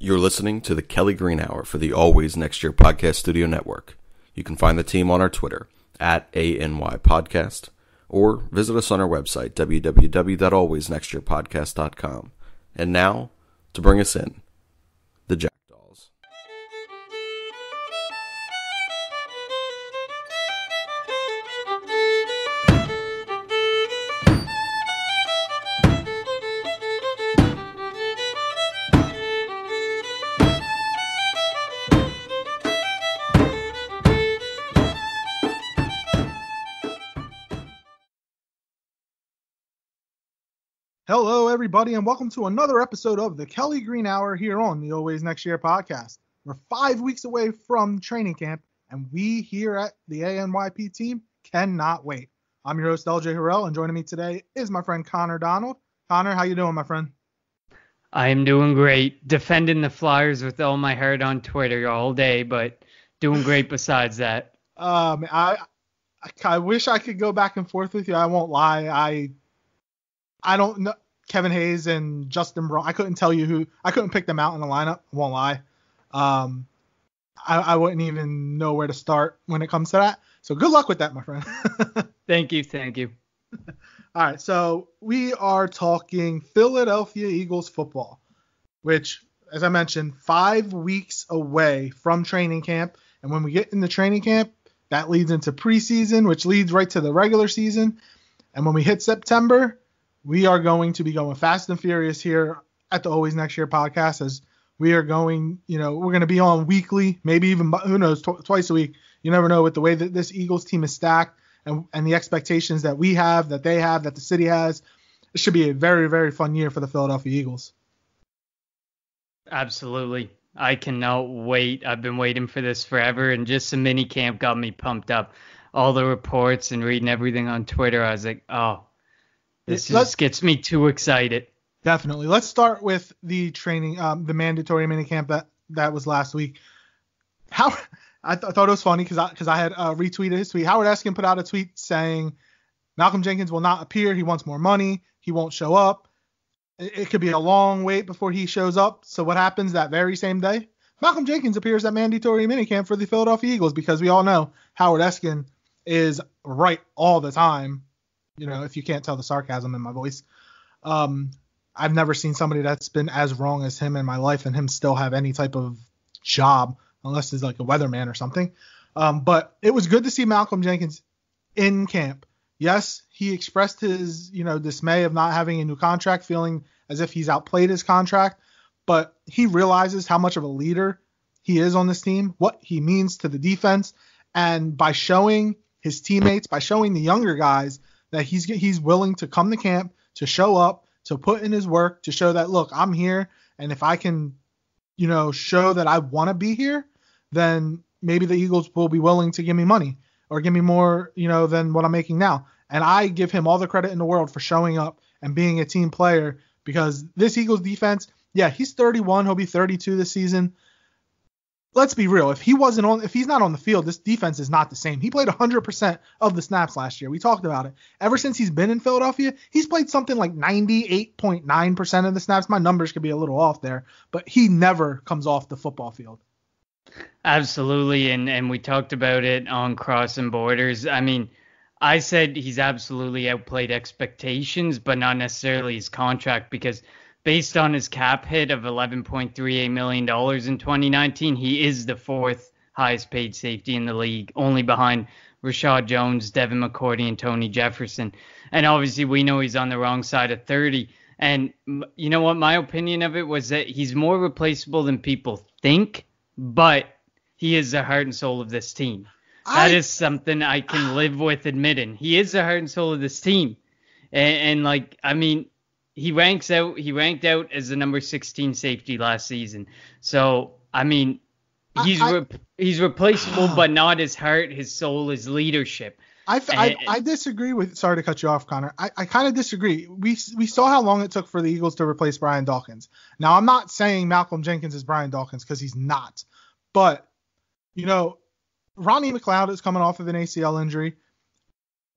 You're listening to the Kelly Greenhour for the Always Next Year Podcast Studio Network. You can find the team on our Twitter, @ANYPodcast, or visit us on our website, www.alwaysnextyearpodcast.com. And now, to bring us in, the Jackdaws. Hello, everybody, and welcome to another episode of the Kelly Greenhour here on the Always Next Year podcast. We're 5 weeks away from training camp, and we here at the ANYP team cannot wait. I'm your host, LJ Harrell, and joining me today is my friend Connor Donald. Connor, how you doing, my friend? I am doing great. Defending the Flyers with all my heart on Twitter all day, but doing great besides that. I wish I could go back and forth with you. I won't lie. I don't know Kevin Hayes and Justin Braun. I couldn't tell you who. I couldn't pick them out in the lineup. I won't lie. I wouldn't even know where to start when it comes to that. So good luck with that, my friend. Thank you. All right, so we are talking Philadelphia Eagles football, which, as I mentioned, 5 weeks away from training camp. And when we get into training camp, that leads into preseason, which leads right to the regular season. And when we hit September, we are going to be going fast and furious here at the Always Next Year podcast, as we are going, we're going to be on weekly, maybe even, who knows, twice a week. You never know with the way that this Eagles team is stacked and the expectations that we have, that they have, that the city has. It should be a very, very fun year for the Philadelphia Eagles. Absolutely. I cannot wait. I've been waiting for this forever, and just the mini camp got me pumped up. All the reports and reading everything on Twitter, I was like, oh, this just gets me too excited. Definitely. Let's start with the training, the mandatory minicamp that was last week. I thought it was funny because I had retweeted his tweet. Howard Eskin put out a tweet saying Malcolm Jenkins will not appear. He wants more money. He won't show up. It could be a long wait before he shows up. So what happens that very same day? Malcolm Jenkins appears at mandatory minicamp for the Philadelphia Eagles, because we all know Howard Eskin is right all the time. If you can't tell the sarcasm in my voice. I've never seen somebody that's been as wrong as him in my life, and him still have any type of job, unless he's like a weatherman or something. But it was good to see Malcolm Jenkins in camp. Yes, he expressed his, dismay of not having a new contract, feeling as if he's outplayed his contract, but he realizes how much of a leader he is on this team, what he means to the defense, and by showing his teammates, by showing the younger guys that he's willing to come to camp, to show up, to put in his work, to show that, look, I'm here, and if I can, show that I want to be here, then maybe the Eagles will be willing to give me money or give me more, than what I'm making now. And I give him all the credit in the world for showing up and being a team player, because this Eagles defense, yeah, he's 31, he'll be 32 this season. Let's be real. If he's not on the field, this defense is not the same. He played 100% of the snaps last year. We talked about it. Ever since he's been in Philadelphia, he's played something like 98.9% of the snaps. My numbers could be a little off there, but he never comes off the football field. Absolutely, and we talked about it on Crossing Borders. I mean, I said he's absolutely outplayed expectations, but not necessarily his contract, because based on his cap hit of $11.38 million in 2019, he is the fourth highest paid safety in the league, only behind Rashad Jones, Devin McCourty, and Tony Jefferson. And obviously we know he's on the wrong side of 30. And you know what? My opinion of it was that he's more replaceable than people think, but he is the heart and soul of this team. That is something I can live with admitting. He is the heart and soul of this team. He ranked out as the number 16 safety last season. So, he's replaceable, but not his heart, his soul, his leadership. I disagree with, sorry to cut you off, Connor. I kind of disagree. We saw how long it took for the Eagles to replace Brian Dawkins. Now, I'm not saying Malcolm Jenkins is Brian Dawkins, because he's not. But, Ronnie McLeod is coming off of an ACL injury.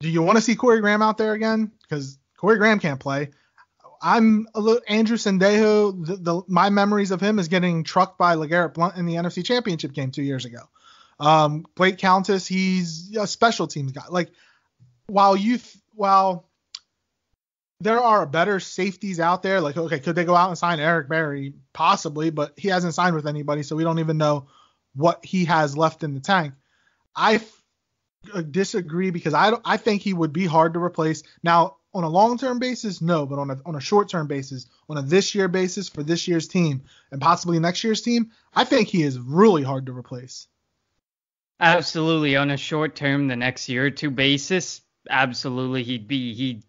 Do you want to see Corey Graham out there again? Because Corey Graham can't play. I'm a little Andrew Sendejo. My memories of him is getting trucked by LeGarrette Blount in the NFC Championship game 2 years ago. Blake Countess, he's a special teams guy. Like while there are better safeties out there, like okay, could they go out and sign Eric Berry? Possibly, but he hasn't signed with anybody, so we don't even know what he has left in the tank. I disagree because I think he would be hard to replace. Now, on a long-term basis, no, but on a short-term basis, on a this-year basis for this year's team and possibly next year's team, I think he is really hard to replace. Absolutely. On a short-term, the next year or two basis, absolutely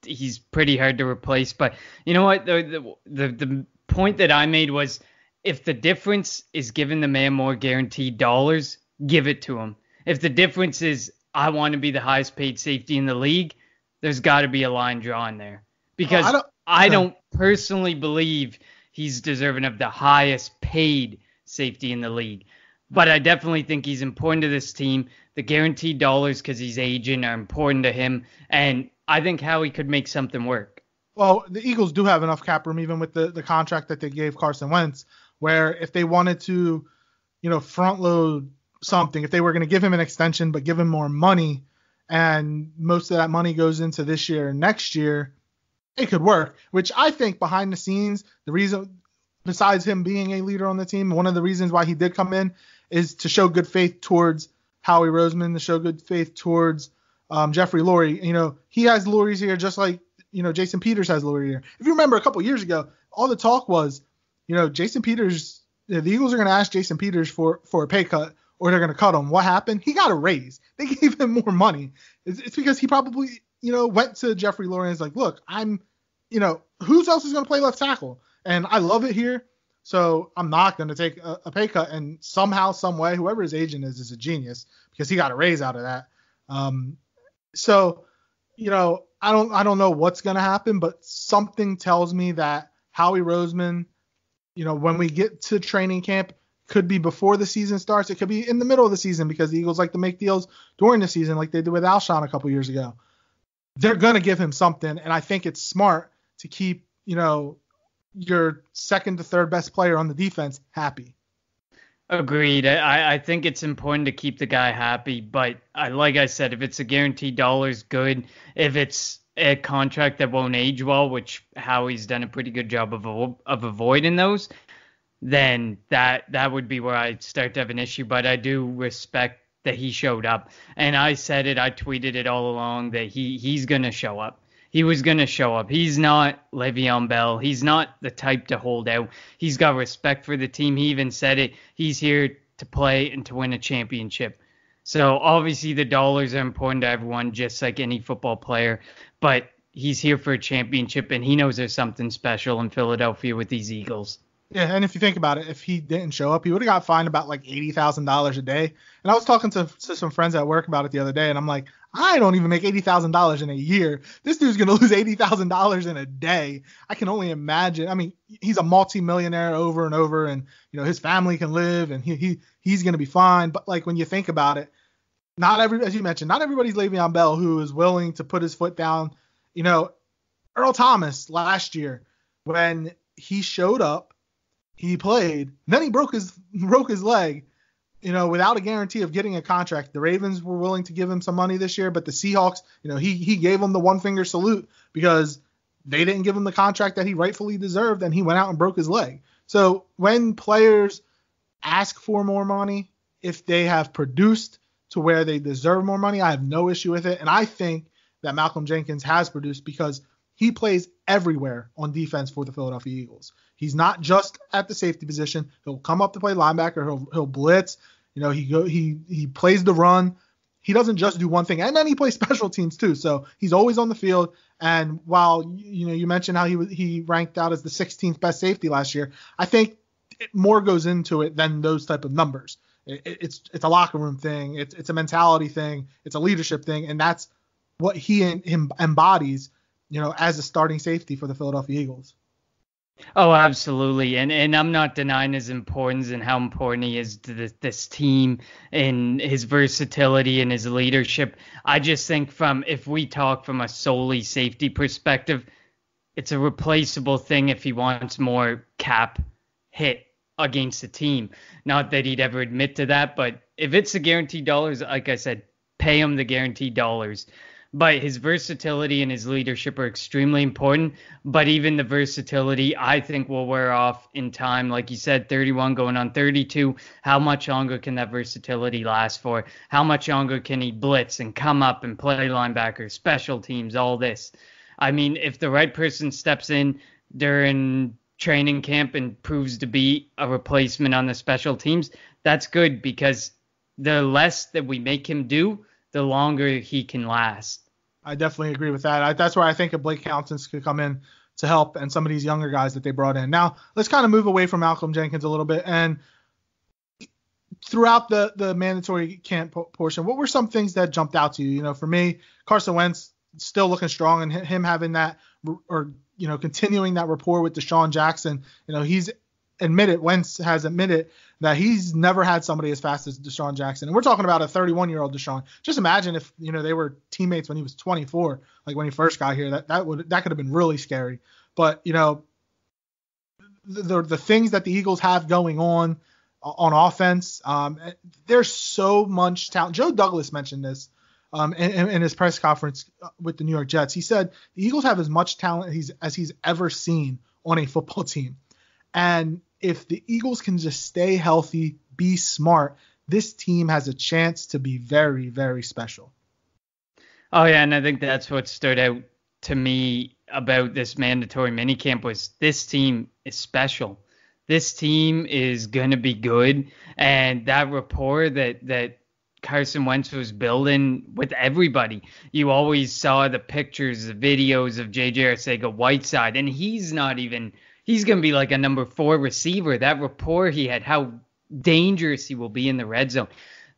he's pretty hard to replace. But you know what? The point that I made was if the difference is giving the man more guaranteed dollars, give it to him. If the difference is I want to be the highest paid safety in the league, there's got to be a line drawn there. Because I don't personally believe he's deserving of the highest paid safety in the league. But I definitely think he's important to this team. The guaranteed dollars, because he's aging, are important to him. And I think Howie could make something work. Well, the Eagles do have enough cap room, even with the contract that they gave Carson Wentz, where if they wanted to, front load something, if they were going to give him an extension but give him more money, and most of that money goes into this year and next year, it could work. Which I think behind the scenes, the reason, besides him being a leader on the team, one of the reasons why he did come in is to show good faith towards Howie Roseman, to show good faith towards Jeffrey Lurie. He has Lurie's here just like, Jason Peters has Lurie here. If you remember a couple years ago, all the talk was, Jason Peters, the Eagles are going to ask Jason Peters for a pay cut or they're going to cut him. What happened? He got a raise. They gave him more money. It's because he probably, went to Jeffrey Lurie and was like, look, who else is going to play left tackle? And I love it here. So I'm not going to take a pay cut. And somehow, some way, whoever his agent is a genius because he got a raise out of that. I don't know what's going to happen, but something tells me that Howie Roseman, when we get to training camp, could be before the season starts. It could be in the middle of the season because the Eagles like to make deals during the season like they did with Alshon a couple years ago. They're going to give him something, and I think it's smart to keep, your second to third best player on the defense happy. Agreed. I think it's important to keep the guy happy, but like I said, if it's a guaranteed dollars, good. If it's a contract that won't age well, which Howie's done a pretty good job of avoiding those, then that would be where I'd start to have an issue. But I do respect that he showed up. And I said it, I tweeted it all along that he's going to show up. He was going to show up. He's not Le'Veon Bell. He's not the type to hold out. He's got respect for the team. He even said it. He's here to play and to win a championship. So obviously the dollars are important to everyone, just like any football player. But he's here for a championship, and he knows there's something special in Philadelphia with these Eagles. Yeah, and if you think about it, if he didn't show up, he would have got fined about like $80,000 a day. And I was talking to some friends at work about it the other day, and I'm like, I don't even make $80,000 in a year. This dude's going to lose $80,000 in a day. I can only imagine. I mean, he's a multimillionaire over and over, and his family can live, and he's going to be fine. But like when you think about it, as you mentioned, not everybody's Le'Veon Bell who is willing to put his foot down. Earl Thomas last year, when he showed up, he played, then he broke his leg, without a guarantee of getting a contract. The Ravens were willing to give him some money this year, but the Seahawks, he gave him the one finger salute because they didn't give him the contract that he rightfully deserved, and he went out and broke his leg. So when players ask for more money, if they have produced to where they deserve more money, I have no issue with it. And I think that Malcolm Jenkins has produced because he plays everywhere on defense for the Philadelphia Eagles. He's not just at the safety position. He'll come up to play linebacker. He'll blitz. He plays the run. He doesn't just do one thing, and then he plays special teams too. So he's always on the field. And while you mentioned how he ranked out as the 16th best safety last year, I think more goes into it than those type of numbers. It's a locker room thing. It's a mentality thing. It's a leadership thing, and that's what he embodies. As a starting safety for the Philadelphia Eagles. Oh, absolutely. And I'm not denying his importance and how important he is to this team and his versatility and his leadership. I just think if we talk from a solely safety perspective, it's a replaceable thing if he wants more cap hit against the team. Not that he'd ever admit to that, but if it's the guaranteed dollars, like I said, pay him the guaranteed dollars. But his versatility and his leadership are extremely important. But even the versatility, I think, will wear off in time. Like you said, 31 going on 32. How much longer can that versatility last for? How much longer can he blitz and come up and play linebacker, special teams, all this? I mean, if the right person steps in during training camp and proves to be a replacement on the special teams, that's good, because the less that we make him do, the longer he can last. I definitely agree with that. That's where I think a Blake Counts could come in to help, and some of these younger guys that they brought in. Now, let's kind of move away from Malcolm Jenkins a little bit. And throughout the mandatory camp portion, what were some things that jumped out to you? You know, for me, Carson Wentz still looking strong, and him having that, or, you know, continuing that rapport with Deshaun Jackson. You know, Wentz has admitted that he's never had somebody as fast as Deshaun Jackson. And we're talking about a 31-year-old Deshaun. Just imagine if, you know, they were teammates when he was 24, like when he first got here. That could have been really scary. But, you know, the things that the Eagles have going on offense, there's so much talent. Joe Douglas mentioned this in his press conference with the New York Jets. He said the Eagles have as much talent as he's ever seen on a football team. And if the Eagles can just stay healthy, be smart, this team has a chance to be very, very special. Oh, yeah, and I think that's what stood out to me about this mandatory minicamp was this team is special. This team is going to be good, and that rapport that Carson Wentz was building with everybody. You always saw the pictures, the videos of J.J. Arcega-Whiteside, and he's going to be like a number 4 receiver. That rapport he had, how dangerous he will be in the red zone.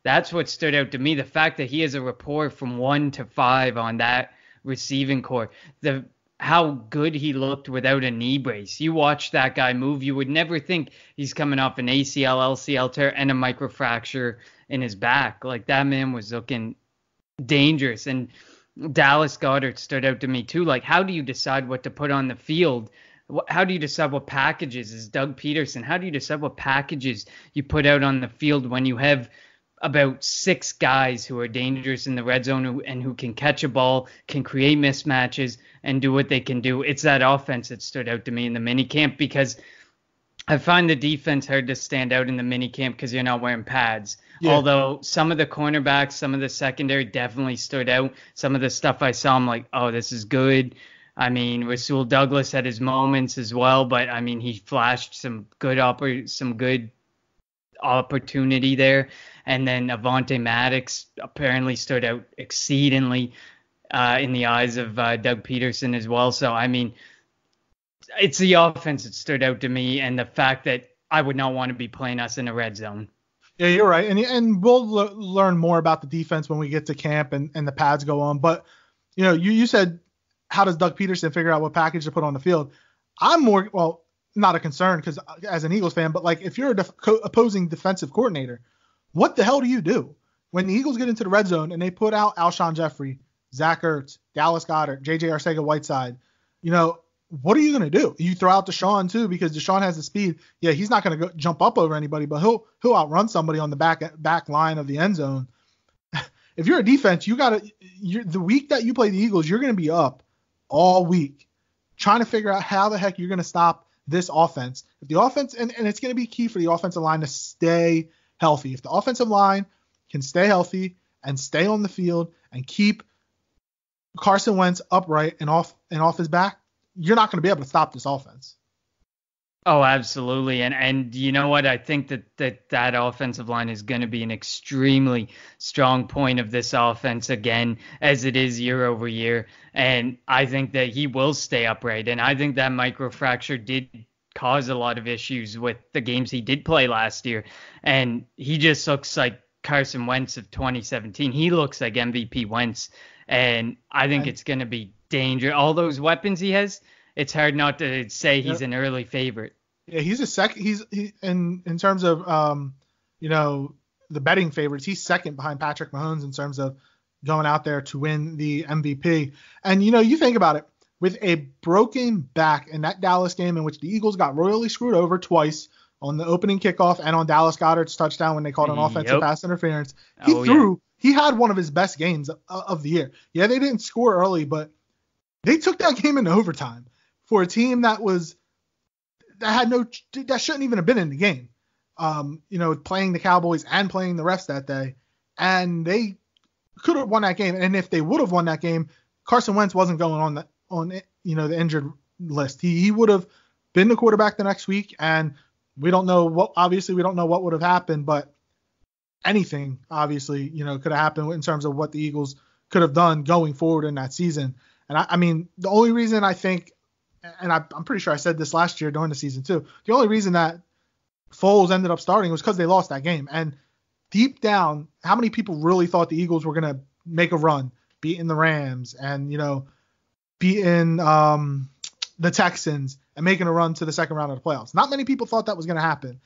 That's what stood out to me. The fact that he has a rapport from 1 to 5 on that receiving core. How good he looked without a knee brace. You watch that guy move, you would never think he's coming off an ACL, LCL tear, and a microfracture in his back. Like, that man was looking dangerous. And Dallas Goedert stood out to me too. Like, how do you decide what to put on the field? How do you decide what packages is Doug Peterson? How do you decide what packages you put out on the field when you have about 6 guys who are dangerous in the red zone and who can catch a ball, can create mismatches, and do what they can do? It's that offense that stood out to me in the minicamp, because I find the defense hard to stand out in the minicamp because you're not wearing pads. Yeah. Although some of the cornerbacks, some of the secondary definitely stood out. Some of the stuff I saw, I'm like, oh, this is good. I mean, Rasul Douglas had his moments as well, but I mean, he flashed some good opportunity there. And then Avonte Maddox apparently stood out exceedingly in the eyes of Doug Peterson as well. So, I mean, it's the offense that stood out to me, and the fact that I would not want to be playing us in a red zone. Yeah, you're right. And we'll learn more about the defense when we get to camp and the pads go on. But, you know, you said, how does Doug Peterson figure out what package to put on the field? I'm more, well, not a concern because as an Eagles fan, but like if you're opposing defensive coordinator, what the hell do you do when the Eagles get into the red zone and they put out Alshon Jeffrey, Zach Ertz, Dallas Goedert, J.J. Arcega-Whiteside? You know, what are you going to do? You throw out Deshaun too, because Deshaun has the speed. Yeah, he's not going to jump up over anybody, but he'll outrun somebody on the back line of the end zone. If you're a defense, the week that you play the Eagles, you're going to be up all week trying to figure out how the heck you're going to stop this offense. If the offense, and it's going to be key for the offensive line to stay healthy. If the offensive line can stay healthy and stay on the field and keep Carson Wentz upright and off his back, you're not going to be able to stop this offense. Oh, absolutely. And you know what? I think that offensive line is going to be an extremely strong point of this offense again, as it is year over year. And I think that he will stay upright. And I think that microfracture did cause a lot of issues with the games he did play last year. And he just looks like Carson Wentz of 2017. He looks like MVP Wentz. And I think it's going to be dangerous. All those weapons he has, it's hard not to say he's an early favorite. Yeah, he's a second. In terms of the betting favorites, he's second behind Patrick Mahomes in terms of going out there to win the MVP. And you think about it, with a broken back in that Dallas game in which the Eagles got royally screwed over twice on the opening kickoff and on Dallas Goedert's touchdown when they called an offensive pass interference. He had one of his best games of the year. Yeah, they didn't score early, but they took that game into overtime for a team that shouldn't even have been in the game. Playing the Cowboys and playing the refs that day, and they could have won that game. And if they would have won that game, Carson Wentz wasn't going on the injured list. He would have been the quarterback the next week, and we don't know what would have happened, but anything obviously, could have happened in terms of what the Eagles could have done going forward in that season. And I mean, the only reason I think, and I'm pretty sure I said this last year during the season too, the only reason that Foles ended up starting was because they lost that game. And deep down, how many people really thought the Eagles were going to make a run, beating the Rams and, beating the Texans and making a run to the second round of the playoffs? Not many people thought that was going to happen.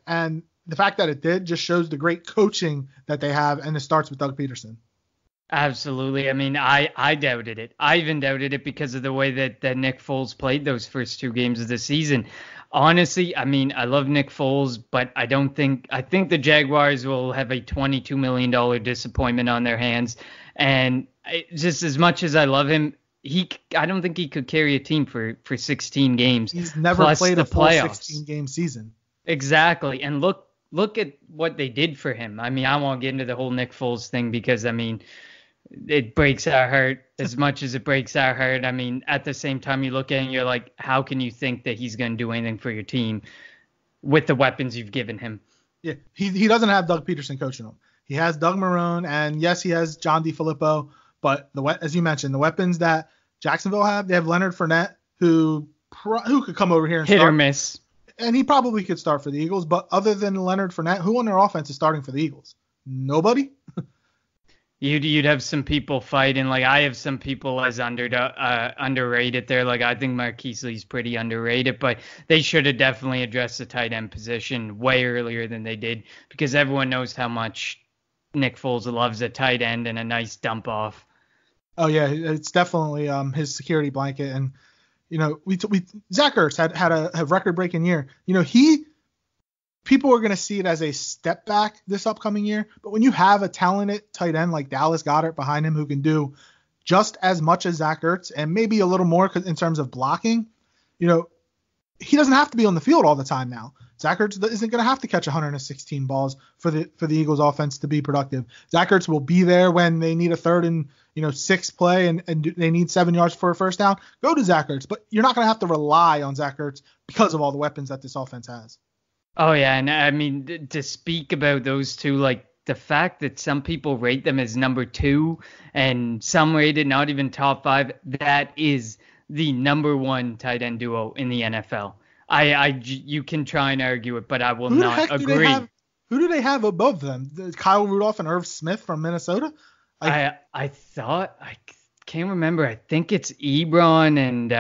And the fact that it did just shows the great coaching that they have, and it starts with Doug Peterson. Absolutely. I mean, I doubted it. I even doubted it because of the way that Nick Foles played those first two games of the season. Honestly, I mean, I love Nick Foles, but I think the Jaguars will have a $22 million disappointment on their hands. And just as much as I love him, I don't think he could carry a team for 16 games. He's never played a full 16-game season. Exactly. And look at what they did for him. I mean, I won't get into the whole Nick Foles thing because, I mean, it breaks our heart as much as it breaks our heart. I mean, at the same time, you look at it and you're like, how can you think that he's going to do anything for your team with the weapons you've given him? Yeah, he doesn't have Doug Peterson coaching him. He has Doug Marrone, and yes, he has John DeFilippo. But as you mentioned, the weapons that Jacksonville have, they have Leonard Fournette, who could come over here and hit start. Or miss. And he probably could start for the Eagles. But other than Leonard Fournette, who on their offense is starting for the Eagles? Nobody. You'd have some people fighting. Like, I have some people as underrated there. Like, I think Marquise Lee's pretty underrated, but they should have definitely addressed the tight end position way earlier than they did, because everyone knows how much Nick Foles loves a tight end and a nice dump off. Oh yeah, it's definitely his security blanket. And Zach Ertz had a record breaking year. People are going to see it as a step back this upcoming year. But when you have a talented tight end like Dallas Goedert behind him who can do just as much as Zach Ertz and maybe a little more in terms of blocking, he doesn't have to be on the field all the time now. Zach Ertz isn't going to have to catch 116 balls for the Eagles offense to be productive. Zach Ertz will be there when they need a 3rd and 6 play and they need 7 yards for a first down. Go to Zach Ertz, but you're not going to have to rely on Zach Ertz because of all the weapons that this offense has. Oh, yeah. And I mean, to speak about those two, like the fact that some people rate them as number 2 and some rated not even top 5, that is the number 1 tight end duo in the NFL. You can try and argue it, but I will not agree. Who do they have above them? Kyle Rudolph and Irv Smith from Minnesota? I can't remember. I think it's Ebron and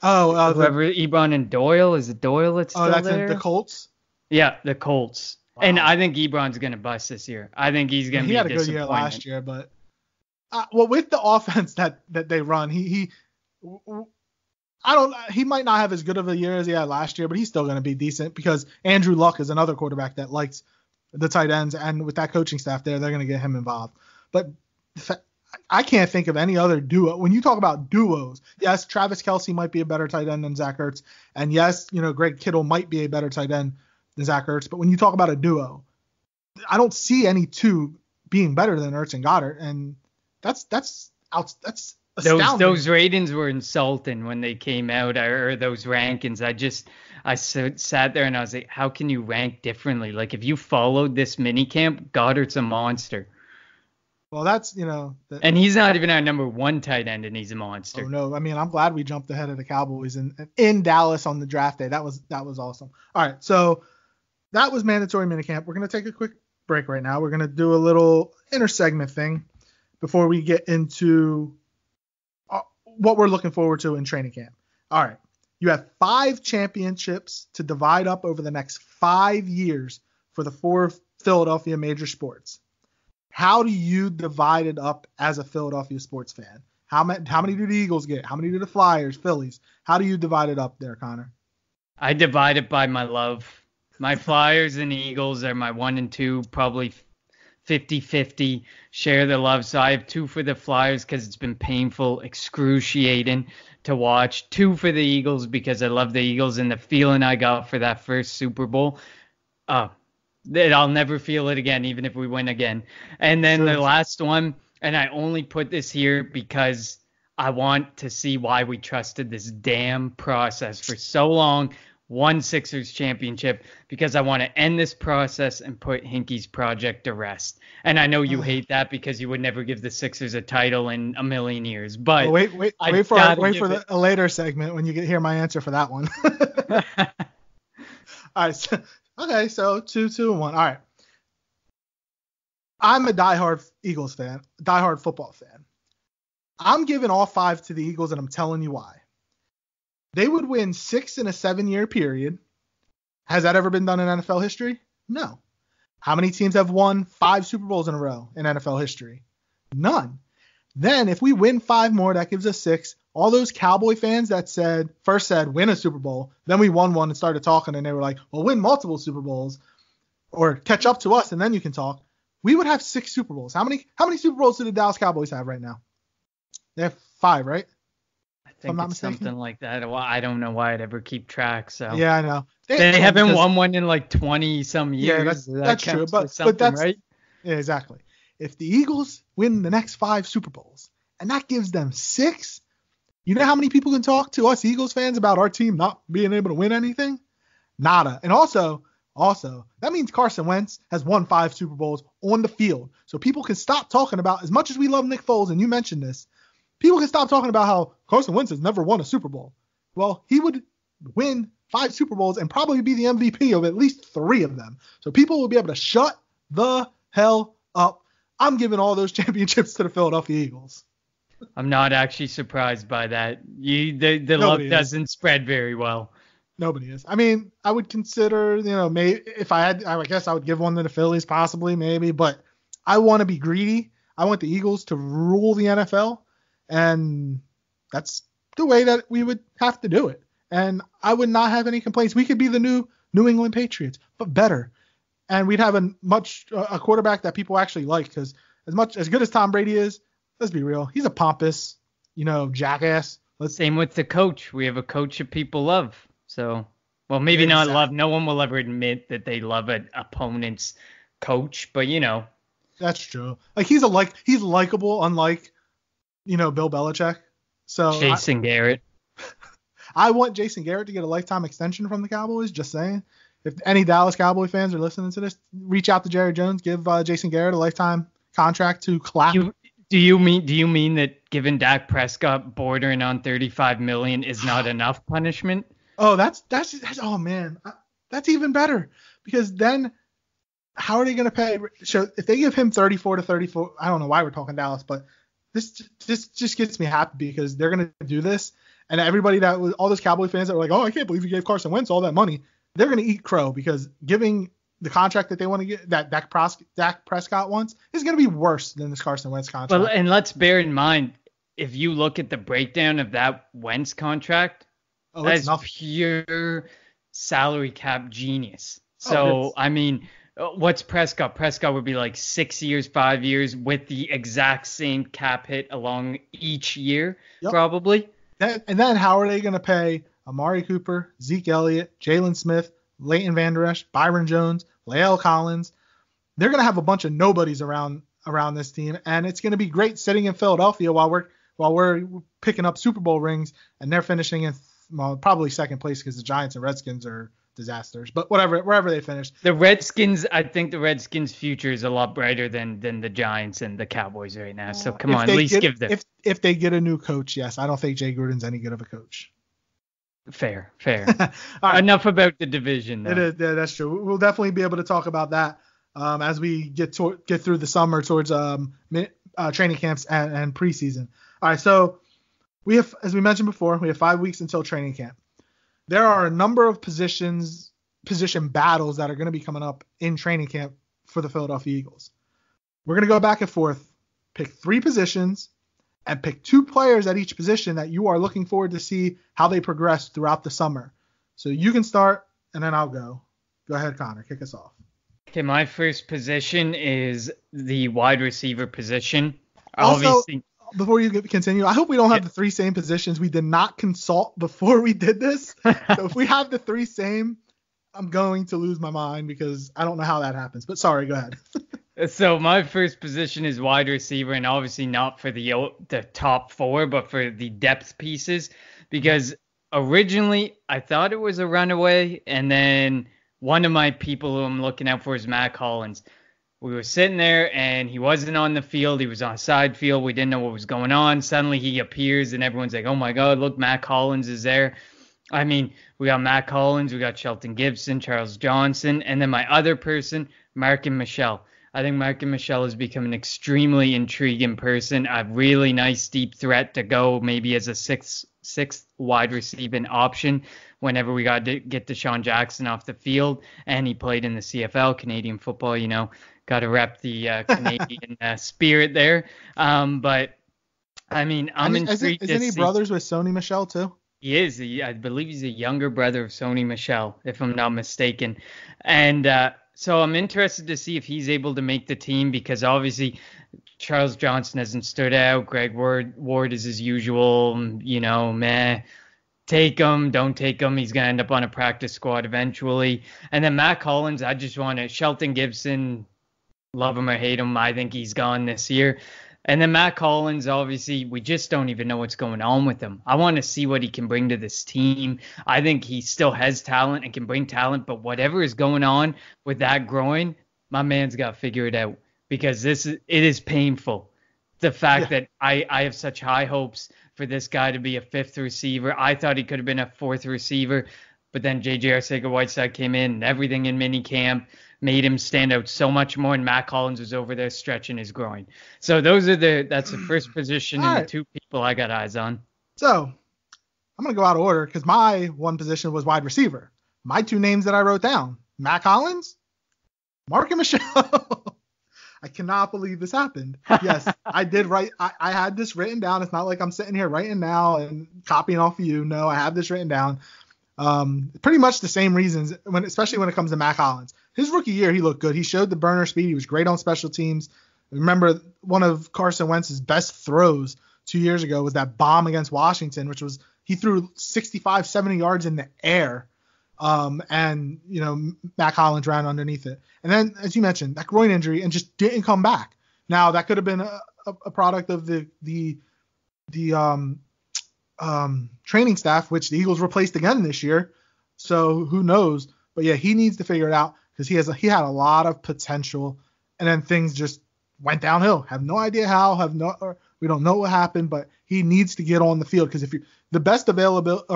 whoever Ebron and Doyle. Is it Doyle that's still there? Oh, that's the Colts? Yeah, the Colts. Wow. And I think Ebron's going to bust this year. I think he's going to be a disappointment. He had a good year last year, but with the offense that they run, he might not have as good of a year as he had last year, but he's still going to be decent because Andrew Luck is another quarterback that likes the tight ends, and with that coaching staff there, they're going to get him involved. But I can't think of any other duo. When you talk about duos, yes, Travis Kelce might be a better tight end than Zach Ertz, and yes, Greg Kittle might be a better tight end than Zach Ertz. But when you talk about a duo, I don't see any two being better than Ertz and Goddard, and that's astounding. Those ratings were insulting when they came out, or those rankings. I sat there and I was like, how can you rank differently? Like, if you followed this minicamp, Goddard's a monster. Well, that's, and he's not even our number 1 tight end, and he's a monster. Oh, no. I mean, I'm glad we jumped ahead of the Cowboys in Dallas on the draft day. That was awesome. All right, so that was mandatory minicamp. We're going to take a quick break right now. We're going to do a little intersegment thing before we get into what we're looking forward to in training camp. All right, you have 5 championships to divide up over the next 5 years for the 4 Philadelphia major sports. How do you divide it up as a Philadelphia sports fan? How many do the Eagles get? How many do the Flyers, Phillies? How do you divide it up there, Connor? I divide it by my love. My Flyers and Eagles are my 1 and 2, probably 50-50. Share the love. So I have 2 for the Flyers because it's been painful, excruciating to watch. 2 for the Eagles because I love the Eagles and the feeling I got for that first Super Bowl. I'll never feel it again, even if we win again. And then the last one, and I only put this here because I want to see why we trusted this damn process for so long. Won Sixers championship because I want to end this process and put Hinkie's project to rest. And I know you hate that because you would never give the Sixers a title in a million years. But wait for a later segment when you hear my answer for that one. All right. So 2-1. All right. I'm a diehard Eagles fan, diehard football fan. I'm giving all 5 to the Eagles, and I'm telling you why. They would win 6 in a 7-year period. Has that ever been done in NFL history? No. How many teams have won 5 Super Bowls in a row in NFL history? None. Then if we win 5 more, that gives us 6. All those Cowboy fans that first said win a Super Bowl, then we won one and started talking, and they were like, well, win multiple Super Bowls or catch up to us, and then you can talk. We would have 6 Super Bowls. How many Super Bowls do the Dallas Cowboys have right now? They have 5, right? I think it's something like that. Well, I don't know why I'd ever keep track. So yeah, I know. They haven't won one in like 20 some years. Yeah, that's true. But that's right. Yeah, exactly. If the Eagles win the next 5 Super Bowls and that gives them 6, you know how many people can talk to us Eagles fans about our team not being able to win anything? Nada. And also that means Carson Wentz has won 5 Super Bowls on the field. So people can stop talking about, as much as we love Nick Foles, and you mentioned this, people can stop talking about how Carson Wentz has never won a Super Bowl. Well, he would win 5 Super Bowls and probably be the MVP of at least 3 of them. So people will be able to shut the hell up. I'm giving all those championships to the Philadelphia Eagles. I'm not actually surprised by that. The love doesn't spread very well. Nobody is. I mean, I would consider, maybe if I had, I guess I would give one to the Phillies possibly, maybe, but I want to be greedy. I want the Eagles to rule the NFL. And that's the way that we would have to do it. And I would not have any complaints. We could be the new New England Patriots, but better. And we'd have a quarterback that people actually like, because as good as Tom Brady is, let's be real, he's a pompous, jackass. Same with the coach. We have a coach that people love. So, well, maybe not love. No one will ever admit that they love an opponent's coach, but That's true. Like he's likable, unlike Bill Belichick. So Jason Garrett. I want Jason Garrett to get a lifetime extension from the Cowboys. Just saying. If any Dallas Cowboy fans are listening to this, reach out to Jerry Jones. Give Jason Garrett a lifetime contract to clap. Do you mean that giving Dak Prescott bordering on $35 million is not enough punishment? Oh, that's oh man, that's even better, because then how are they going to pay? So if they give him 34 to 34, I don't know why we're talking Dallas, but this just gets me happy because they're going to do this, and everybody all those Cowboy fans that were like, oh, I can't believe you gave Carson Wentz all that money, they're going to eat crow, because giving the contract that they want to get, that Dak Prescott wants, is going to be worse than this Carson Wentz contract. Well, and let's bear in mind, if you look at the breakdown of that Wentz contract, that's pure salary cap genius. So, I mean, what's Prescott? Prescott would be like 6 years, 5 years with the exact same cap hit along each year, probably. And then how are they going to pay Amari Cooper, Zeke Elliott, Jalen Smith, Leighton Vander Esch, Byron Jones, Lael Collins? They're going to have a bunch of nobodies around this team, and it's going to be great sitting in Philadelphia while we're picking up Super Bowl rings, and they're finishing in probably second place because the Giants and Redskins are disasters. But wherever they finish. I think the Redskins' future is a lot brighter than the Giants and the Cowboys right now. So come on, at least give them. If they get a new coach, yes. I don't think Jay Gruden's any good of a coach. Fair. Right. Enough about the division, though. It is, yeah, that's true. We'll definitely be able to talk about that as we get through the summer towards training camps and preseason. All right, so we have, as we mentioned before, we have 5 weeks until training camp. There are a number of position battles that are going to be coming up in training camp for the Philadelphia Eagles. We're going to go back and forth, pick 3 positions, and pick 2 players at each position that you are looking forward to see how they progress throughout the summer. So you can start, and then I'll go. Go ahead, Connor. Kick us off. Okay, my first position is the wide receiver position. Also, Obviously, before you continue, I hope we don't have the 3 same positions. We did not consult before we did this. So if we have the 3 same, I'm going to lose my mind because I don't know how that happens. But sorry, go ahead. So my first position is wide receiver, and obviously not for the top 4, but for the depth pieces, because originally I thought it was a runaway, and then one of my people who I'm looking out for is Matt Collins. We were sitting there, and he wasn't on the field. He was on a side field. We didn't know what was going on. Suddenly he appears, and everyone's like, oh, my God, look, Matt Collins is there. I mean, we got Matt Collins, we got Shelton Gibson, Charles Johnson, and then my other person, Markin Michel. I think Markin Michel has become an extremely intriguing person, a really nice deep threat to go maybe as a sixth wide receiving option whenever we got to get Deshaun Jackson off the field. And he played in the CFL, Canadian football, got to rep the Canadian spirit there. But, I mean, I'm intrigued. Isn't he brothers with Sony Michel too? He is. I believe he's a younger brother of Sony Michel, if I'm not mistaken. And so I'm interested to see if he's able to make the team, because obviously Charles Johnson hasn't stood out. Greg Ward is his usual, meh. Take him, don't take him. He's going to end up on a practice squad eventually. And then Matt Collins, I just want to, Shelton Gibson, love him or hate him, I think he's gone this year. And then Matt Collins, obviously, we just don't even know what's going on with him. I want to see what he can bring to this team. I think he still has talent and can bring talent, but whatever is going on with that groin, my man's got to figure it out, because it is painful. The fact that I have such high hopes for this guy to be a 5th receiver. I thought he could have been a 4th receiver, but then J.J. Arcega-Whiteside came in, and everything in minicamp made him stand out so much more, and Matt Collins was over there stretching his groin. So that's the first position and the 2 people I got eyes on. So I'm going to go out of order because my one position was wide receiver. My 2 names that I wrote down, Matt Collins, Markin Michel. I cannot believe this happened. Yes, I did write. I had this written down. It's not like I'm sitting here writing now and copying off of you. No, I have this written down. Pretty much the same reasons, especially when it comes to Matt Collins. His rookie year, he looked good. He showed the burner speed. He was great on special teams. Remember, one of Carson Wentz's best throws 2 years ago was that bomb against Washington, which was he threw 65, 70 yards in the air. And Matt Collins ran underneath it. And then, as you mentioned, that groin injury and just didn't come back. Now, that could have been a product of the training staff, which the Eagles replaced again this year. So who knows? But yeah, he needs to figure it out because he had a lot of potential, and then things just went downhill. Have no idea how. We don't know what happened, but he needs to get on the field, because if you're the best availability,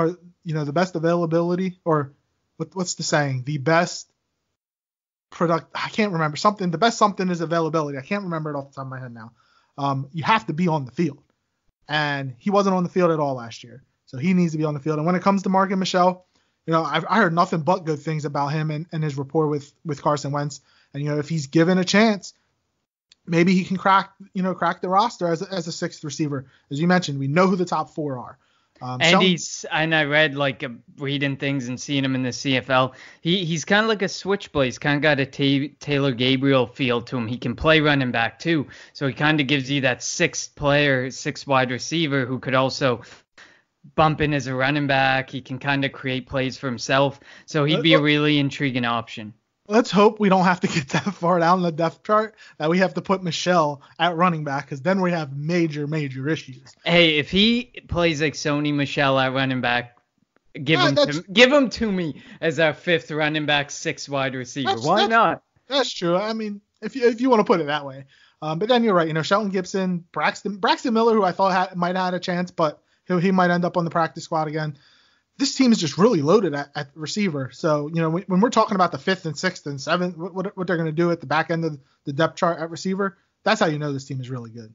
or what's the saying? The best product. I can't remember something. The best something is availability. I can't remember it off the top of my head now. You have to be on the field. And he wasn't on the field at all last year. So he needs to be on the field. And when it comes to Markin Michel, I heard nothing but good things about him and his rapport with Carson Wentz. And, if he's given a chance, maybe he can crack the roster as a 6th receiver. As you mentioned, we know who the top 4 are. And I read, reading things and seeing him in the CFL. He's kind of like a switchblade. He's kind of got a Taylor Gabriel feel to him. He can play running back too. So he kind of gives you that 6th wide receiver who could also bump in as a running back. He can kind of create plays for himself. So he'd be a really intriguing option. Let's hope we don't have to get that far down the depth chart that we have to put Michel at running back, because then we have major, major issues. Hey, if he plays like Sony Michel at running back, give him to me as our 5th running back, 6th wide receiver. Why not? That's true. I mean, if you want to put it that way. But then you're right. Shelton Gibson, Braxton Miller, who I thought might have had a chance, but he might end up on the practice squad again. This team is just really loaded at receiver. So, when we're talking about the 5th and 6th and 7th, what they're going to do at the back end of the depth chart at receiver, that's how you know this team is really good.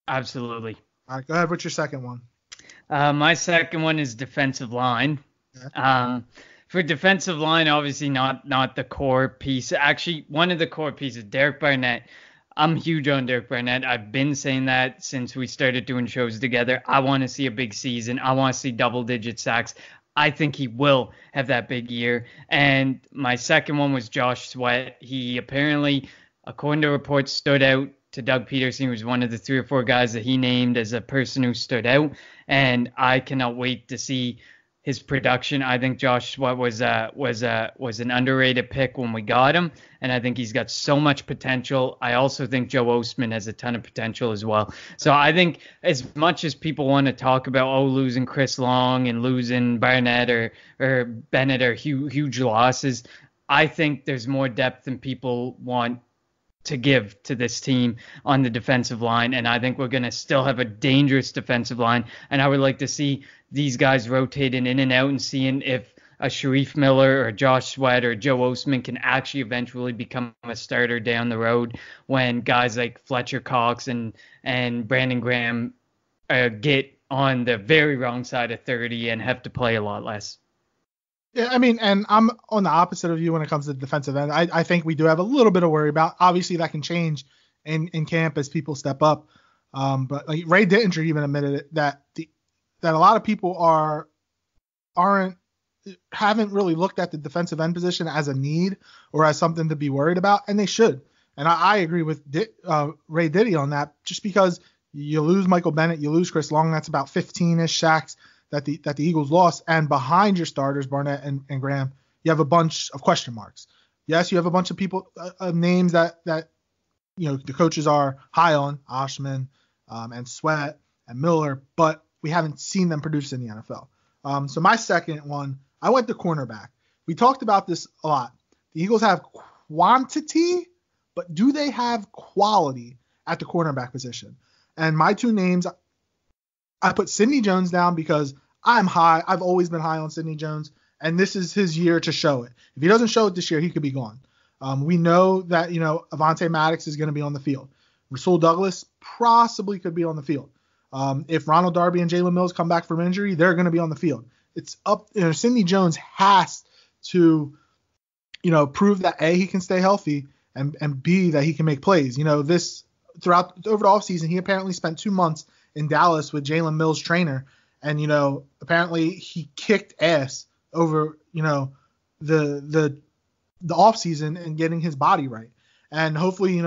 Absolutely. All right, go ahead. What's your second one? My second one is defensive line. Yeah. For defensive line, obviously not the core piece. Actually, one of the core pieces, Derek Barnett. I'm huge on Derek Barnett. I've been saying that since we started doing shows together. I want to see a big season. I want to see double-digit sacks. I think he will have that big year. And my second one was Josh Sweat. He apparently, according to reports, stood out to Doug Peterson. He was one of the 3 or 4 guys that he named as a person who stood out. And I cannot wait to see his production. I think Josh Sweat was an underrated pick when we got him, and I think he's got so much potential. I also think Joe Ostman has a ton of potential as well. So I think as much as people want to talk about losing Chris Long and losing Barnett or Bennett are huge losses, I think there's more depth than people want to give to this team on the defensive line, and I think we're going to still have a dangerous defensive line, and I would like to see these guys rotating in and out and seeing if a Sharif Miller or Josh Sweat or Joe Ostman can actually eventually become a starter down the road when guys like Fletcher Cox and Brandon Graham get on the very wrong side of 30 and have to play a lot less. Yeah, I mean, and I'm on the opposite of you when it comes to the defensive end. I think we do have a little bit of worry about. Obviously, that can change in camp as people step up. But like Ray Dittinger even admitted it, that a lot of people haven't really looked at the defensive end position as a need or as something to be worried about, and they should. And I agree with Ray Diddy on that, just because you lose Michael Bennett, you lose Chris Long, that's about 15-ish sacks that the Eagles lost, and behind your starters, Barnett and Graham, you have a bunch of question marks. Yes, you have a bunch of people, names that the coaches are high on, Oshman and Sweat and Miller, but we haven't seen them produce in the NFL. So my second one, I went to cornerback. We talked about this a lot. The Eagles have quantity, but do they have quality at the cornerback position? And my 2 names, I put Sidney Jones down because I'm high. I've always been high on Sidney Jones, and this is his year to show it. If he doesn't show it this year, he could be gone. We know that, Avonte Maddox is going to be on the field. Rasul Douglas possibly could be on the field. If Ronald Darby and Jalen Mills come back from injury, they're going to be on the field. It's up. Sidney Jones has to, prove that A, he can stay healthy, and B, that he can make plays. Over the offseason, he apparently spent 2 months in Dallas with Jalen Mills' trainer, and apparently he kicked ass over the offseason and getting his body right. And hopefully,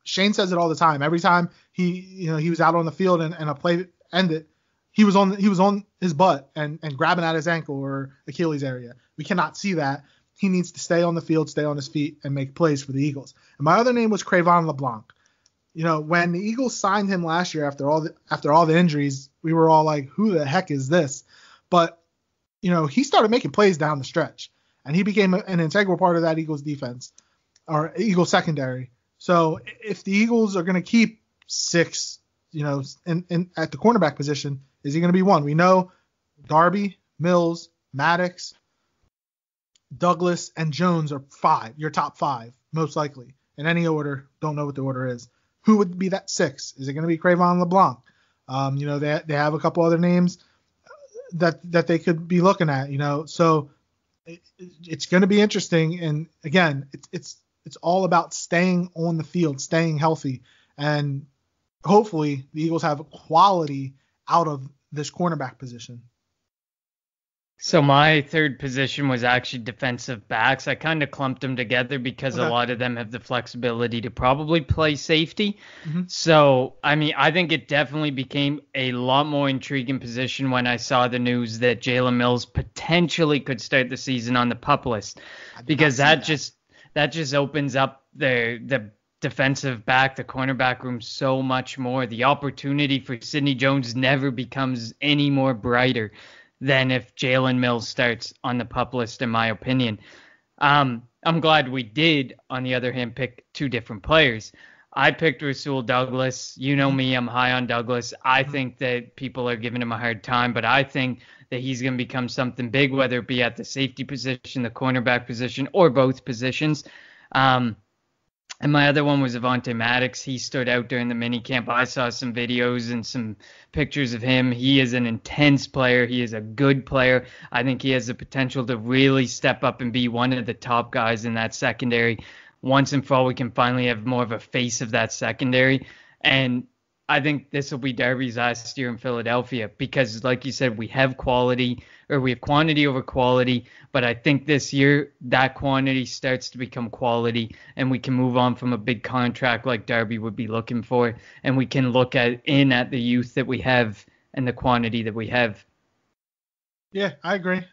Shane says it all the time. Every time he was out on the field and a play ended, he was on his butt and grabbing at his ankle or Achilles area. We cannot see that. He needs to stay on the field, stay on his feet, and make plays for the Eagles. And my other name was Crayvon LeBlanc. When the Eagles signed him last year after all the injuries, we were all like, who the heck is this? But, he started making plays down the stretch, and he became an integral part of that Eagles defense or Eagles secondary. So if the Eagles are going to keep 6, in at the cornerback position, is he going to be 1? We know Darby, Mills, Maddox, Douglas, and Jones are 5, your top 5, most likely. In any order, don't know what the order is. Who would be that 6? Is it going to be Crayvon LeBlanc? They have a couple other names that they could be looking at. So it's going to be interesting. And again, it's all about staying on the field, staying healthy, and hopefully the Eagles have quality out of this cornerback position. So my third position was actually defensive backs. I kind of clumped them together because a lot of them have the flexibility to probably play safety. Mm-hmm. So, I think it definitely became a lot more intriguing position when I saw the news that Jalen Mills potentially could start the season on the PUP list, because that just opens up the defensive back, the cornerback room so much more. The opportunity for Sidney Jones never becomes any more brighter than if Jalen Mills starts on the PUP list, in my opinion. I'm glad we did, on the other hand, pick 2 different players. I picked Rasul Douglas. You know me, I'm high on Douglas. I think that people are giving him a hard time, but I think that he's going to become something big, whether it be at the safety position, the cornerback position, or both positions. And my other one was Avonte Maddox. He stood out during the minicamp. I saw some videos and some pictures of him. He is an intense player. He is a good player. I think he has the potential to really step up and be one of the top guys in that secondary once and for all we can finally have more of a face of that secondary. And I think this will be Darby's last year in Philadelphia because, like you said, we have quality, or we have quantity over quality. But I think this year that quantity starts to become quality, and we can move on from a big contract like Darby would be looking for, and we can look at the youth that we have and the quantity that we have. Yeah, I agree.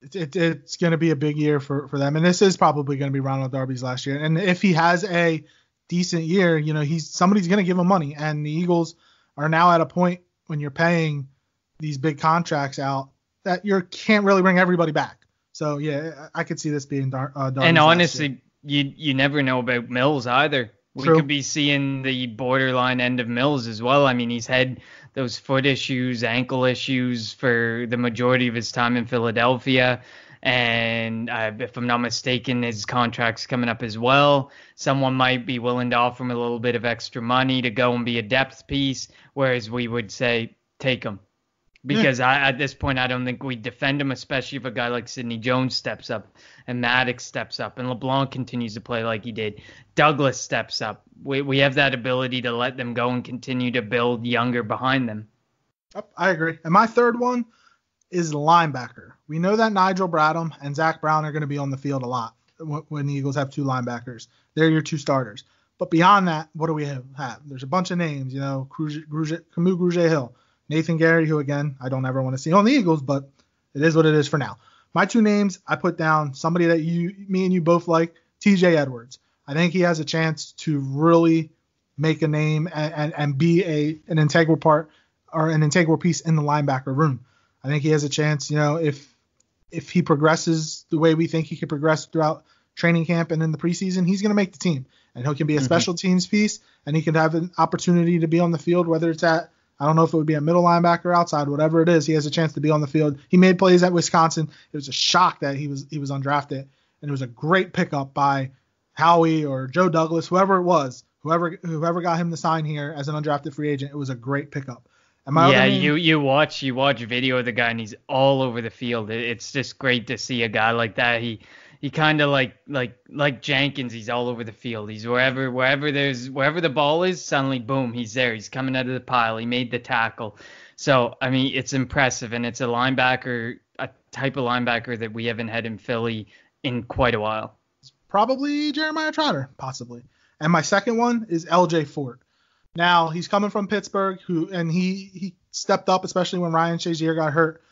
It's going to be a big year for them, and this is probably going to be Ronald Darby's last year. And if he has a decent year, somebody's going to give him money, and the Eagles are now at a point when you're paying these big contracts out that you can't really bring everybody back. So yeah, I could see this being Darby's. And honestly, you never know about Mills either. True. We could be seeing the borderline end of Mills as well. I mean, he's had those foot issues, ankle issues for the majority of his time in Philadelphia. And if I'm not mistaken, his contract's coming up as well. Someone might be willing to offer him a little bit of extra money to go and be a depth piece, whereas we would say, take him. Because at this point, I don't think we defend him, especially if a guy like Sidney Jones steps up and Maddox steps up and LeBlanc continues to play like he did. Douglas steps up. We have that ability to let them go and continue to build younger behind them. I agree. And my third one is linebacker. We know that Nigel Bradham and Zach Brown are going to be on the field a lot when the Eagles have two linebackers. They're your two starters. But beyond that, what do we have? There's a bunch of names, Camus Grugier-Hill, Nathan Gary, who, again, I don't ever want to see on the Eagles, but it is what it is for now. My two names, I put down somebody that me and you both like, TJ Edwards. I think he has a chance to really make a name and be an integral part or an integral piece in the linebacker room. I think he has a chance, if he progresses the way we think he could progress throughout training camp and in the preseason, he's going to make the team. And he can be a special teams piece, and he can have an opportunity to be on the field, whether it's at, I don't know if it would be a middle linebacker, outside, whatever it is. He has a chance to be on the field. He made plays at Wisconsin. It was a shock that he was undrafted, and it was a great pickup by Howie or Joe Douglas, whoever it was, whoever got him to sign here as an undrafted free agent. It was a great pickup. You watch video of the guy, and he's all over the field. It's just great to see a guy like that. He kind of like Jenkins. He's all over the field. He's wherever the ball is, suddenly boom, he's there. He's coming out of the pile. He made the tackle. So I mean, it's impressive, and it's a type of linebacker that we haven't had in Philly in quite a while. Probably Jeremiah Trotter, possibly. And my second one is LJ Fort. Now he's coming from Pittsburgh, and he stepped up, especially when Ryan Shazier got hurt.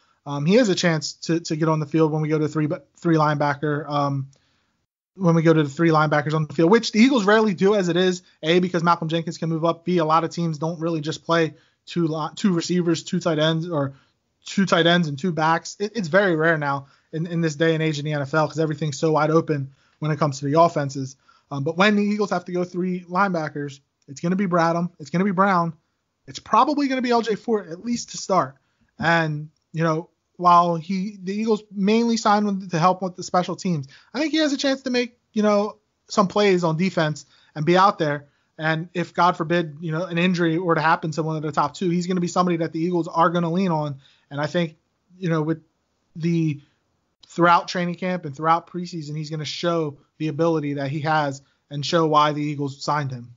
He has a chance to get on the field when we go to three linebacker. When we go to the three linebackers on the field, which the Eagles rarely do as it is. A, because Malcolm Jenkins can move up. B, a lot of teams don't really just play two receivers, two tight ends and two backs. It's very rare now in this day and age in the NFL because everything's so wide open when it comes to the offenses. But when the Eagles have to go three linebackers, it's going to be Bradham. It's going to be Brown. It's probably going to be LJ Fort, at least to start. And, while the Eagles mainly signed to help with the special teams, I think he has a chance to make, some plays on defense and be out there. And if, God forbid, an injury were to happen to one of the top two, he's going to be somebody that the Eagles are going to lean on. And I think, with throughout training camp and throughout preseason, he's going to show the ability that he has and show why the Eagles signed him.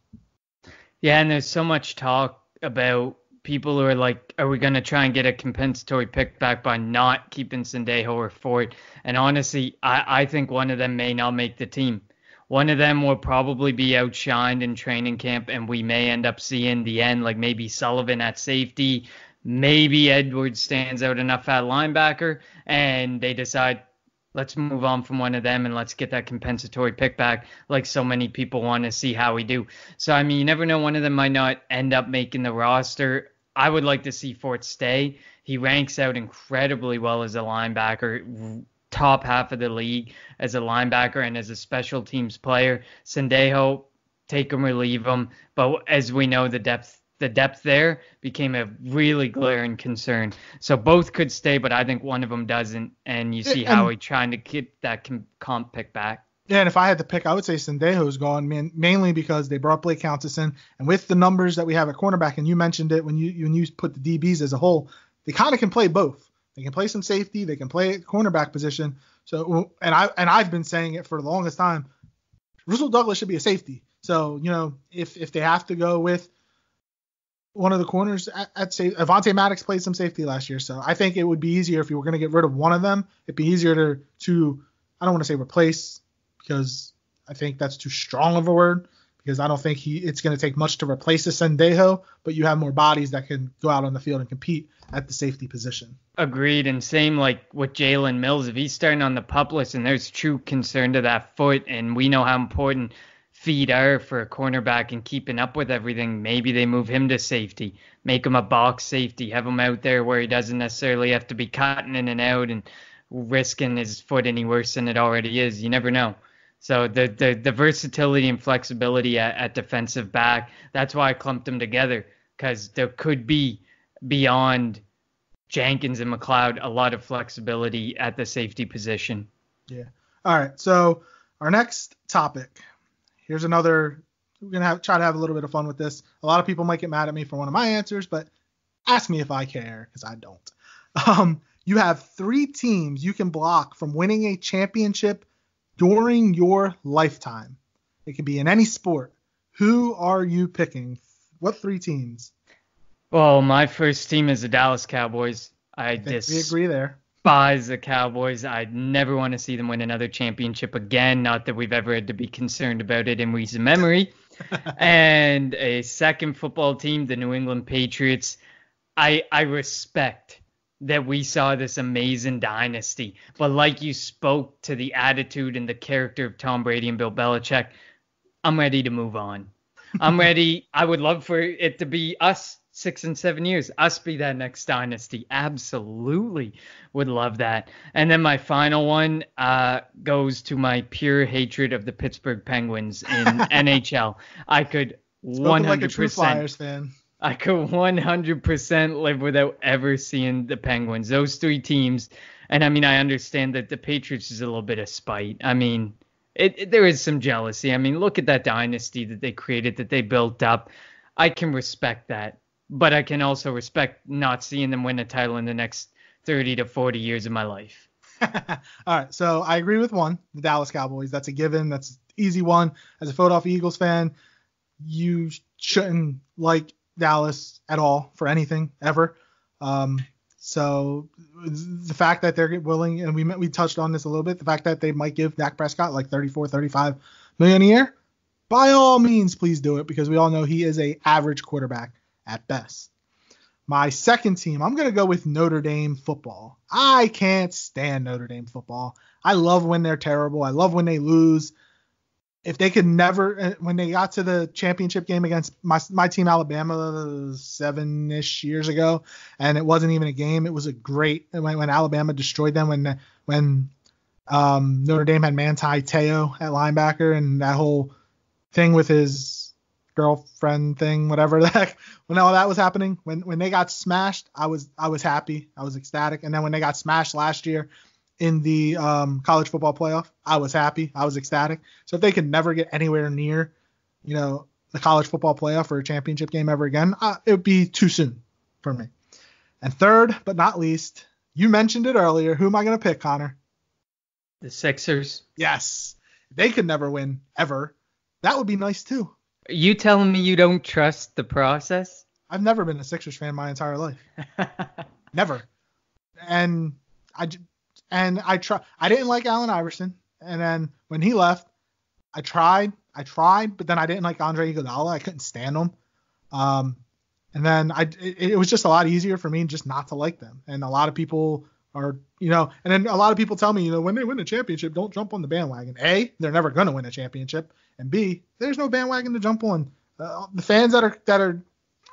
Yeah, and there's so much talk about people who are like, are we going to try and get a compensatory pick back by not keeping Sendejo or Ford? And honestly, I think one of them may not make the team. One of them will probably be outshined in training camp, and we may end up seeing the end, like maybe Sullivan at safety, maybe Edwards stands out enough at linebacker, and they decide, let's move on from one of them and let's get that compensatory pick back, like so many people want to see how we do. So, I mean, you never know. One of them might not end up making the roster. I would like to see Fort stay. He ranks out incredibly well as a linebacker, top half of the league as a linebacker and as a special teams player. Sendejo, take him or leave him. But as we know, the depth there became a really glaring concern. So both could stay, but I think one of them doesn't. And you see Howie trying to get that comp pick back. Yeah, and if I had to pick, I would say Sendejo's gone, mainly because they brought Blake Countess in. And with the numbers that we have at cornerback, and you mentioned it when you put the DBs as a whole, they kind of can play both. They can play some safety. They can play at cornerback position. So, and I've been saying it for the longest time. Russell Douglas should be a safety. So, if they have to go with one of the corners at safety, Avonte Maddox played some safety last year. So I think it would be easier if you were going to get rid of one of them. It'd be easier to I don't want to say replace, because I think that's too strong of a word, because I don't think it's going to take much to replace a Sendejo, but you have more bodies that can go out on the field and compete at the safety position. Agreed. And same like with Jalen Mills. If he's starting on the PUP list and there's true concern to that foot, and we know how important feet are for a cornerback and keeping up with everything, maybe they move him to safety, make him a box safety, have him out there where he doesn't necessarily have to be cutting in and out and risking his foot any worse than it already is. You never know. So the versatility and flexibility at defensive back, that's why I clumped them together, because there could be, beyond Jenkins and McLeod, a lot of flexibility at the safety position. Yeah. All right. So our next topic, here's another, we're going to try to have a little bit of fun with this. A lot of people might get mad at me for one of my answers, but ask me if I care, because I don't. You have 3 teams you can block from winning a championship during your lifetime. It can be in any sport. Who are you picking? What 3 teams? Well, my first team is the Dallas Cowboys. I think we agree there. Despise the Cowboys. I'd never want to see them win another championship again. Not that we've ever had to be concerned about it in recent memory. And a second football team, the New England Patriots. I respect that we saw this amazing dynasty. But like you spoke to the attitude and the character of Tom Brady and Bill Belichick, I'm ready to move on. I'm ready. I would love for it to be us 6 and 7 years. Us be that next dynasty. Absolutely would love that. And then my final one goes to my pure hatred of the Pittsburgh Penguins in NHL. I could 100%. Like a true Flyers fan. I could 100% live without ever seeing the Penguins. Those 3 teams. And I mean, I understand that the Patriots is a little bit of spite. I mean, there is some jealousy. I mean, look at that dynasty that they created, that they built up. I can respect that. But I can also respect not seeing them win a title in the next 30 to 40 years of my life. All right. So I agree with one, the Dallas Cowboys. That's a given. That's an easy one. As a Philadelphia Eagles fan, you shouldn't like Dallas at all for anything ever. So the fact that they're willing, and we touched on this a little bit, the fact that they might give Dak Prescott like 34, 35 million a year, by all means, please do it, because we all know he is a average quarterback at best. My second team, I'm going to go with Notre Dame football. I can't stand Notre Dame football. I love when they're terrible. I love when they lose. If they could never, when they got to the championship game against my team Alabama 7-ish years ago, and it wasn't even a game, it was a great, when Alabama destroyed them, when Notre Dame had Manti Te'o at linebacker, and that whole thing with his girlfriend thing, whatever the heck, when all that was happening, when they got smashed, I was happy, I was ecstatic. And then when they got smashed last year in the college football playoff, I was happy, I was ecstatic. So if they could never get anywhere near, the college football playoff or a championship game ever again, it would be too soon for me. And third, but not least, you mentioned it earlier. Who am I going to pick, Connor? The Sixers. Yes. They could never win ever. That would be nice too. Are you telling me you don't trust the process? I've never been a Sixers fan my entire life. Never. And I didn't like Allen Iverson. And then when he left, I tried, but then I didn't like Andre Iguodala. I couldn't stand him. And then it was just a lot easier for me just not to like them. And a lot of people are, and then a lot of people tell me, when they win a championship, don't jump on the bandwagon. A, they're never going to win a championship. And B, there's no bandwagon to jump on. The fans that are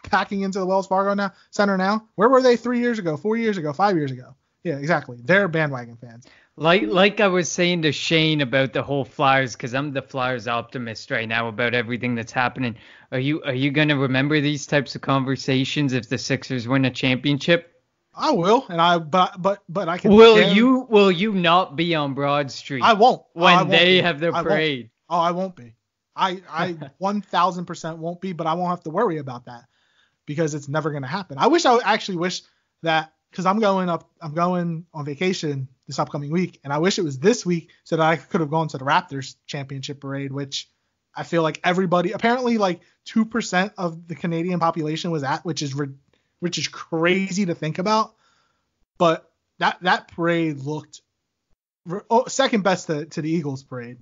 packing into the Wells Fargo Center now, where were they 3 years ago, 4 years ago, 5 years ago? Yeah, exactly. They're bandwagon fans. Like I was saying to Shane about the whole Flyers, because I'm the Flyers optimist right now about everything that's happening. Are you going to remember these types of conversations if the Sixers win a championship? I will, and but I can. Will you not be on Broad Street? I won't. When they have their parade. I won't be. I 1,000% won't be, but I won't have to worry about that because it's never going to happen. I actually wish that, because I'm going on vacation this upcoming week. And I wish it was this week so that I could have gone to the Raptors championship parade, which I feel like everybody, apparently like 2% of the Canadian population was at, which is crazy to think about. But that parade looked second best to the Eagles parade.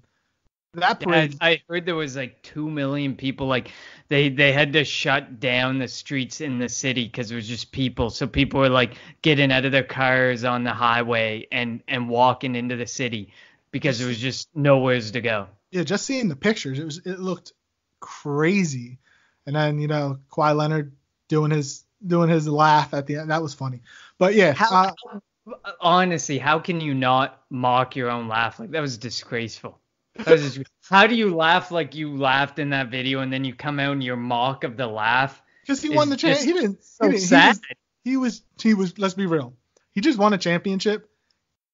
That parade. I heard there was like 2 million people. Like they had to shut down the streets in the city because it was just people. So people were like getting out of their cars on the highway and walking into the city because there was just nowhere to go. Yeah, just seeing the pictures, it looked crazy. And then, Kawhi Leonard doing his laugh at the end. That was funny. But yeah. Honestly, how can you not mock your own laugh? Like, that was disgraceful. How do you laugh like you laughed in that video and then you come out and your mock of the laugh? Because he won the championship. He was, let's be real. He just won a championship.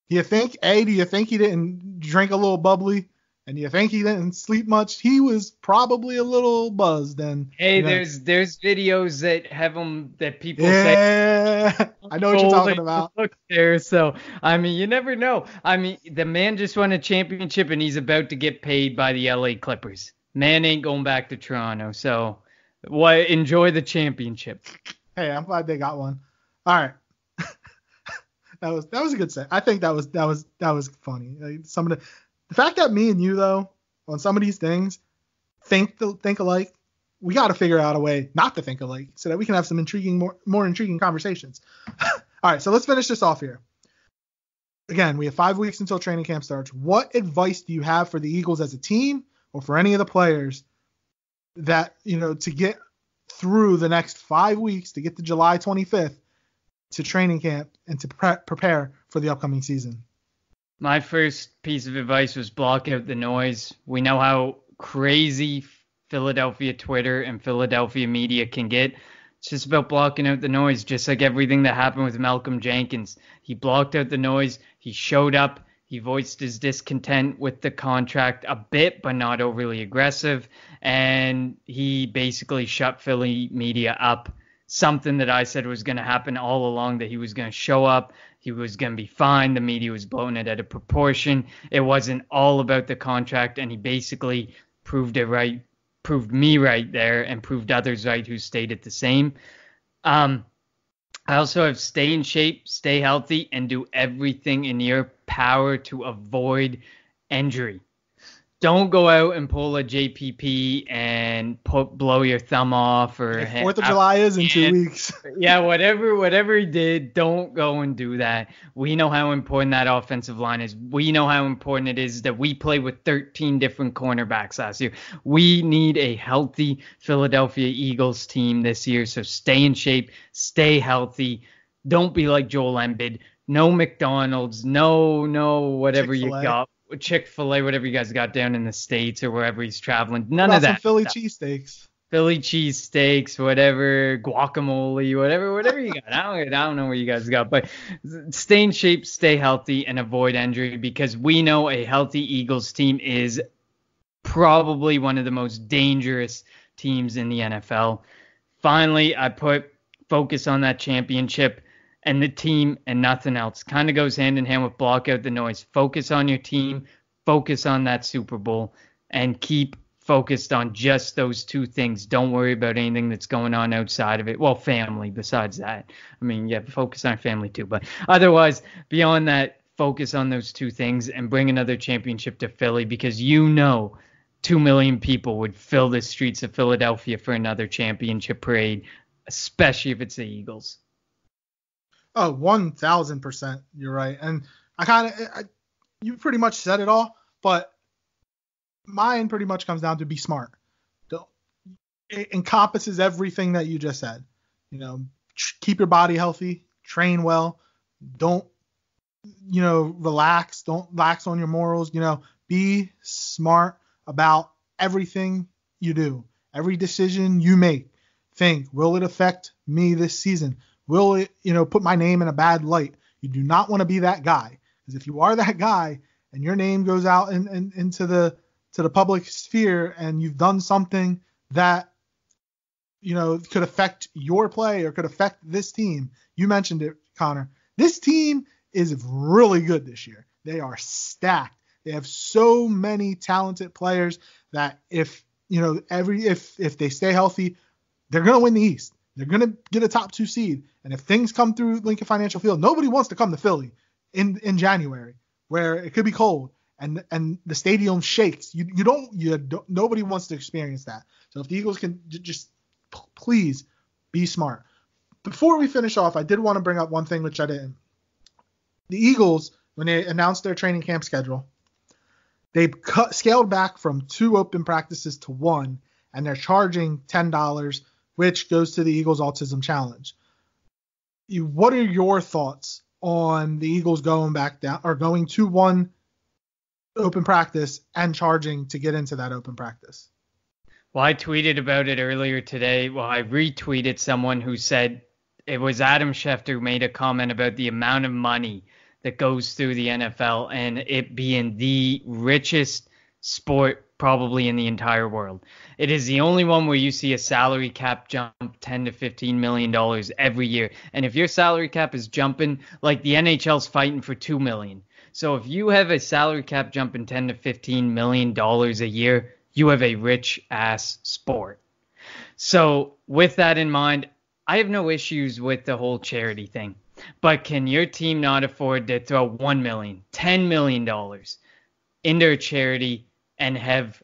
Do you think he didn't drink a little bubbly? And do you think he didn't sleep much? He was probably a little buzzed. And hey, there's videos that have him that people say. I know what you're talking about. Look there, so I mean, you never know. I mean, the man just won a championship and he's about to get paid by the LA Clippers. Man ain't going back to Toronto, so enjoy the championship. Hey, I'm glad they got one. All right. that was a good set. I think that was funny. Like, the fact that me and you, though, on some of these things, think alike, we got to figure out a way not to think alike so that we can have some more intriguing conversations. All right, so let's finish this off here. Again, we have 5 weeks until training camp starts. What advice do you have for the Eagles as a team or for any of the players that, to get through the next 5 weeks, to get to July 25th to training camp and to prepare for the upcoming season? My first piece of advice was block out the noise. We know how crazy Philadelphia Twitter and Philadelphia media can get. It's just about blocking out the noise, just like everything that happened with Malcolm Jenkins. He blocked out the noise. He showed up. He voiced his discontent with the contract a bit, but not overly aggressive. And he basically shut Philly media up. Something that I said was going to happen all along, that he was going to show up. He was going to be fine. The media was blowing it out of proportion. It wasn't all about the contract, and he basically proved me right there, and proved others right who stated the same. I also have stay in shape, stay healthy, and do everything in your power to avoid injury. Don't go out and pull a JPP and blow your thumb off, or 4th of July is in 2 weeks. Yeah, whatever he did, don't go and do that. We know how important that offensive line is. We know how important it is that we play with 13 different cornerbacks last year. We need a healthy Philadelphia Eagles team this year. So stay in shape, stay healthy. Don't be like Joel Embiid. No McDonald's, no whatever Chick-fil-A. You got. Chick-fil-A, whatever you guys got down in the States or wherever he's traveling. None of that. Philly cheesesteaks. Philly cheesesteaks, whatever, guacamole, whatever you got. I don't know what you guys got, but stay in shape, stay healthy, and avoid injury, because we know a healthy Eagles team is probably one of the most dangerous teams in the NFL. Finally, I put focus on that championship and the team and nothing else. Kind of goes hand in hand with block out the noise. Focus on your team, focus on that Super Bowl, and keep focused on just those two things. Don't worry about anything that's going on outside of it. Well, family besides that. I mean, yeah, focus on family too. But otherwise, beyond that, focus on those two things and bring another championship to Philly, because 2 million people would fill the streets of Philadelphia for another championship parade, especially if it's the Eagles. Oh, 1,000%. You're right. And you pretty much said it all, but mine pretty much comes down to be smart. It encompasses everything that you just said. Keep your body healthy, train well, don't, relax, don't lax on your morals, be smart about everything you do. Every decision you make, think, will it affect me this season? Will it, put my name in a bad light? You do not want to be that guy, because if you are that guy and your name goes out into the public sphere and you've done something that, could affect your play or could affect this team. You mentioned it, Connor. This team is really good this year. They are stacked. They have so many talented players that if they stay healthy, they're going to win the East. They're going to get a top 2 seed. And if things come through Lincoln Financial Field, nobody wants to come to Philly in January where it could be cold and the stadium shakes. Nobody wants to experience that. So if the Eagles can just please be smart. Before we finish off, I did want to bring up one thing which I didn't. The Eagles, when they announced their training camp schedule, they scaled back from 2 open practices to 1, and they're charging $10, which goes to the Eagles Autism Challenge. What are your thoughts on the Eagles going back down or going to 1 open practice and charging to get into that open practice? Well, I tweeted about it earlier today. Well, I retweeted someone who said it was Adam Schefter who made a comment about the amount of money that goes through the NFL and it being the richest sport probably in the entire world. It is the only one where you see a salary cap jump $10 to $15 million every year. And if your salary cap is jumping, like the NHL's fighting for $2 million. So if you have a salary cap jumping $10 to $15 million a year, you have a rich ass sport. So with that in mind, I have no issues with the whole charity thing. But can your team not afford to throw $1 million, $10 million into a charity and have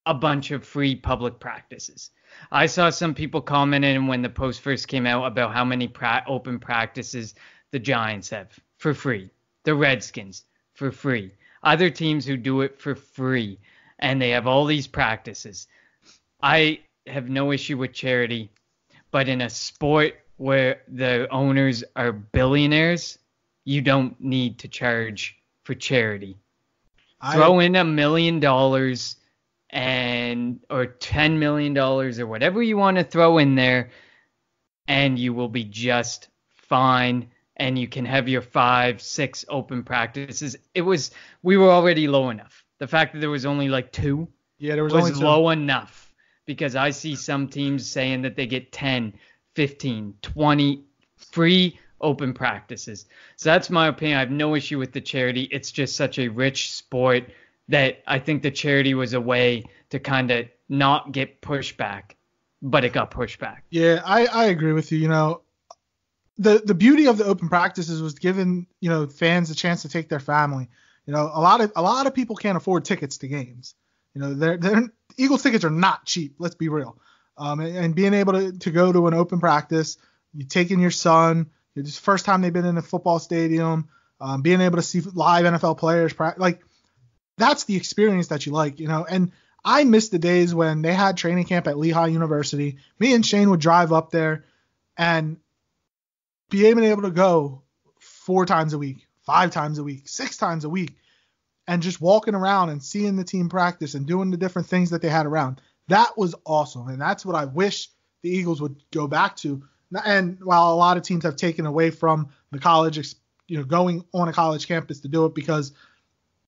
a bunch of free public practices? I saw some people commenting when the post first came out about how many open practices the Giants have for free, the Redskins for free, other teams who do it for free, and they have all these practices. I have no issue with charity, but in a sport where the owners are billionaires, you don't need to charge for charity. Throw in $1 million or $10 million or whatever you want to throw in there, and you will be just fine. And you can have your 5, 6 open practices. We were already low enough. The fact that there was only like 2 was only 2. Low enough, because I see some teams saying that they get 10, 15, 20 free open practices. So that's my opinion. I have no issue with the charity. It's just such a rich sport that I think the charity was a way to kind of not get pushback, but it got pushed back. Yeah, I agree with you. The beauty of the open practices was giving, fans a chance to take their family. A lot of people can't afford tickets to games. Eagles tickets are not cheap. Let's be real. And being able to go to an open practice, you taking your son, it's the first time they've been in a football stadium, being able to see live NFL players, that's the experience that you like, And I miss the days when they had training camp at Lehigh University. Me and Shane would drive up there and be able to go 4 times a week, 5 times a week, 6 times a week, and just walking around and seeing the team practice and doing the different things that they had around. That was awesome, and that's what I wish the Eagles would go back to. And while a lot of teams have taken away from the college, going on a college campus to do it, because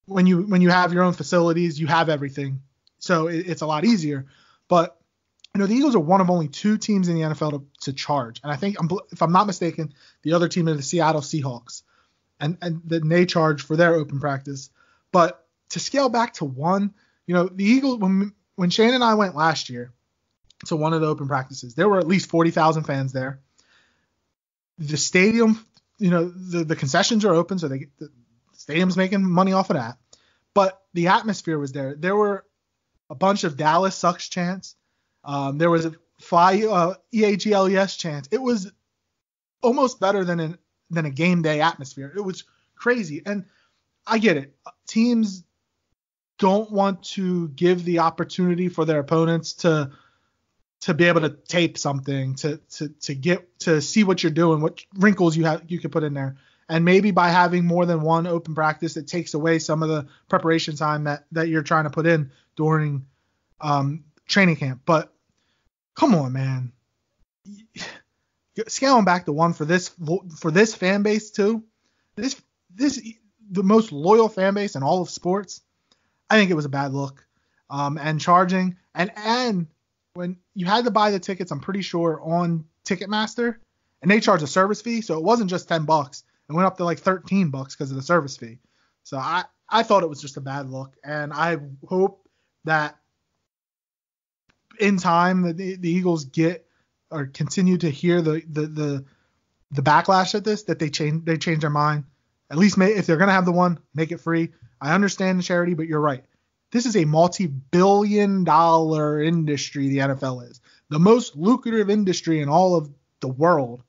when you have your own facilities, you have everything, so it's a lot easier. But the Eagles are one of only 2 teams in the NFL to charge, and I think, if I'm not mistaken, the other team is the Seattle Seahawks, and then they charge for their open practice. But to scale back to 1, the Eagles, when Shane and I went last year to one of the open practices, there were at least 40,000 fans there. The stadium, the concessions are open, so the stadium's making money off of that. But the atmosphere was there. There were a bunch of Dallas sucks chants. There was a fly EAGLES chant. It was almost better than a game day atmosphere. It was crazy. And I get it. Teams don't want to give the opportunity for their opponents to be able to tape something, to get to see what you're doing, what wrinkles you could put in there. And maybe by having more than 1 open practice, it takes away some of the preparation time that you're trying to put in during training camp. But come on, man. Scaling back to 1 for this fan base too. This the most loyal fan base in all of sports. I think it was a bad look. And charging and when you had to buy the tickets, I'm pretty sure on Ticketmaster, and they charge a service fee, so it wasn't just $10. It went up to like $13 because of the service fee. So I thought it was just a bad look, and I hope that in time the Eagles get or continue to hear the backlash at this, that they change their mind. At least if they're gonna have the one, make it free. I understand the charity, but you're right. This is a multi-billion-dollar industry. The NFL is the most lucrative industry in all of the world.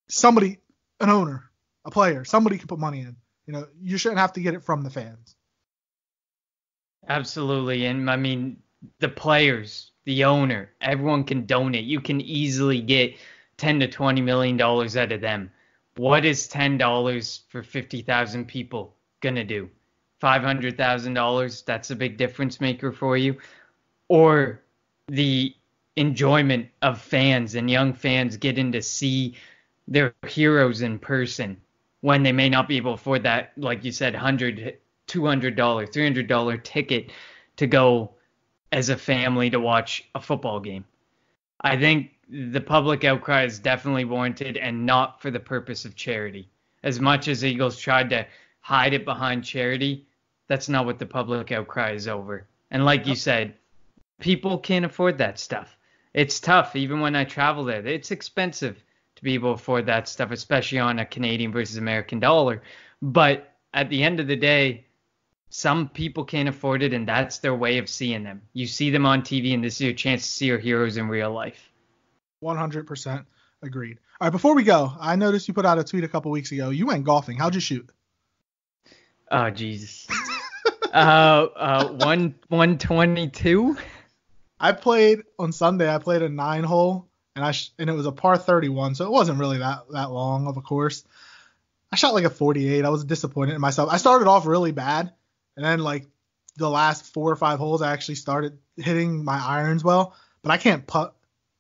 Somebody, an owner, a player, somebody can put money in. You shouldn't have to get it from the fans. Absolutely. And I mean, the players, the owner, everyone can donate. You can easily get $10 to $20 million out of them. What is $10 for 50,000 people going to do? $500,000, that's a big difference maker for you. Or the enjoyment of fans and young fans getting to see their heroes in person when they may not be able to afford that, like you said, $100, $200, $300 ticket to go as a family to watch a football game. I think the public outcry is definitely warranted, and not for the purpose of charity. As much as Eagles tried to hide it behind charity, that's not what the public outcry is over. And like you said, people can't afford that stuff. It's tough. Even when I travel there, it's expensive to be able to afford that stuff, especially on a Canadian versus American dollar. But at the end of the day, some people can't afford it, and that's their way of seeing them. You see them on TV, and this is your chance to see your heroes in real life. 100% agreed. All right, before we go, I noticed you put out a tweet a couple weeks ago. You went golfing. How'd you shoot? Oh, Jesus. 122. I played on Sunday. I played a 9-hole, and it was a par 31, so it wasn't really that long of a course. I shot like a 48. I was disappointed in myself. I started off really bad, and then like the last 4 or 5 holes, I actually started hitting my irons well, but I can't putt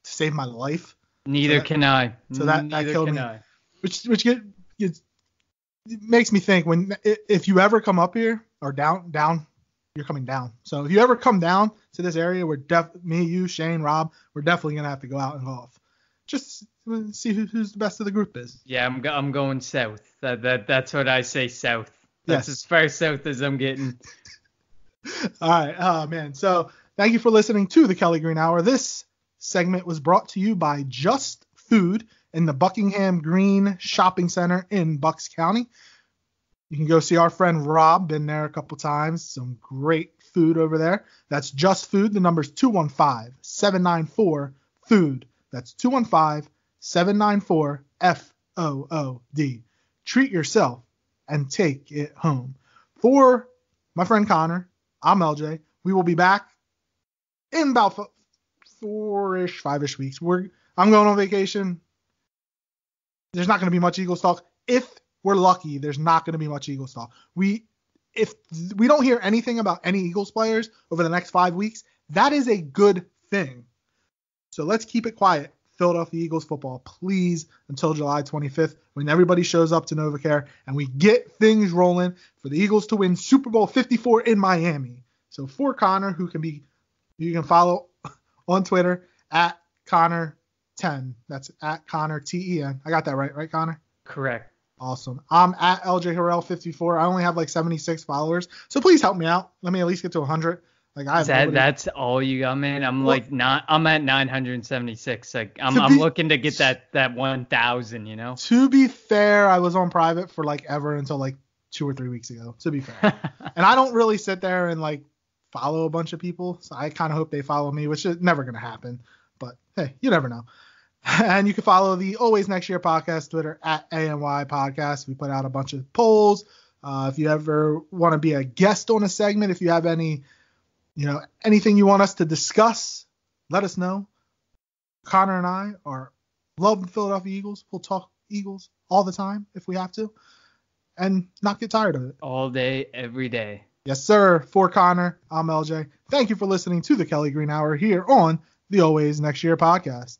to save my life. Neither can I. So that killed me. Which makes me think, if you ever come up here or down, you're coming down. So if you ever come down to this area, me, you, Shane, Rob, we're definitely gonna have to go out and golf. Just see who's the best of the group is. Yeah, I'm going south. That's what I say, south. That's as far south as I'm getting. All right. Oh man. So thank you for listening to the Kelly Green Hour. This segment was brought to you by Just Food in the Buckingham Green Shopping Center in Bucks County. You can go see our friend Rob. Been there a couple times. Some great food over there. That's Just Food. The number's 215-794-FOOD. That's 215-794-FOOD. Treat yourself and take it home. For my friend Connor, I'm LJ. We will be back in about 4-ish, 5-ish weeks. I'm going on vacation. There's not going to be much Eagles talk. If we're lucky, there's not going to be much Eagles talk. If we don't hear anything about any Eagles players over the next 5 weeks, that is a good thing. So let's keep it quiet, Philadelphia Eagles football, please, until July 25th, when everybody shows up to NovaCare and we get things rolling for the Eagles to win Super Bowl 54 in Miami. So for Connor, you can follow on Twitter at Connor10. That's at Connor TEN. I got that right, Connor? Correct. Awesome. I'm at LJ Harrell 54. I only have like 76 followers, so please help me out. Let me at least get to 100. Like that's all you got, man. I'm at 976. Like I'm looking to get that 1,000. You know. To be fair, I was on private for like ever until like 2 or 3 weeks ago. To be fair, and I don't really sit there and like follow a bunch of people, so I kind of hope they follow me, which is never gonna happen. But hey, you never know. And you can follow the Always Next Year podcast Twitter at ANY Podcast. We put out a bunch of polls. If you ever want to be a guest on a segment, if you have anything you want us to discuss, let us know. Connor and I love the Philadelphia Eagles. We'll talk Eagles all the time if we have to, and not get tired of it. All day, every day. Yes, sir. For Connor, I'm LJ. Thank you for listening to the Kelly Green Hour here on the Always Next Year podcast.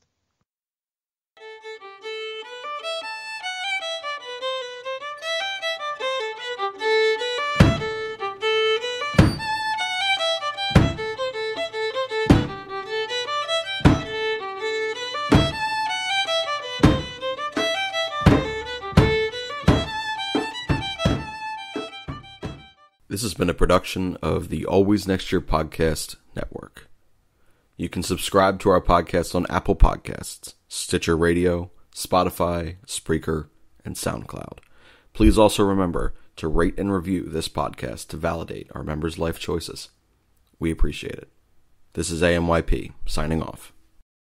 This has been a production of the Always Next Year Podcast Network. You can subscribe to our podcast on Apple Podcasts, Stitcher Radio, Spotify, Spreaker, and SoundCloud. Please also remember to rate and review this podcast to validate our members' life choices. We appreciate it. This is AMYP, signing off.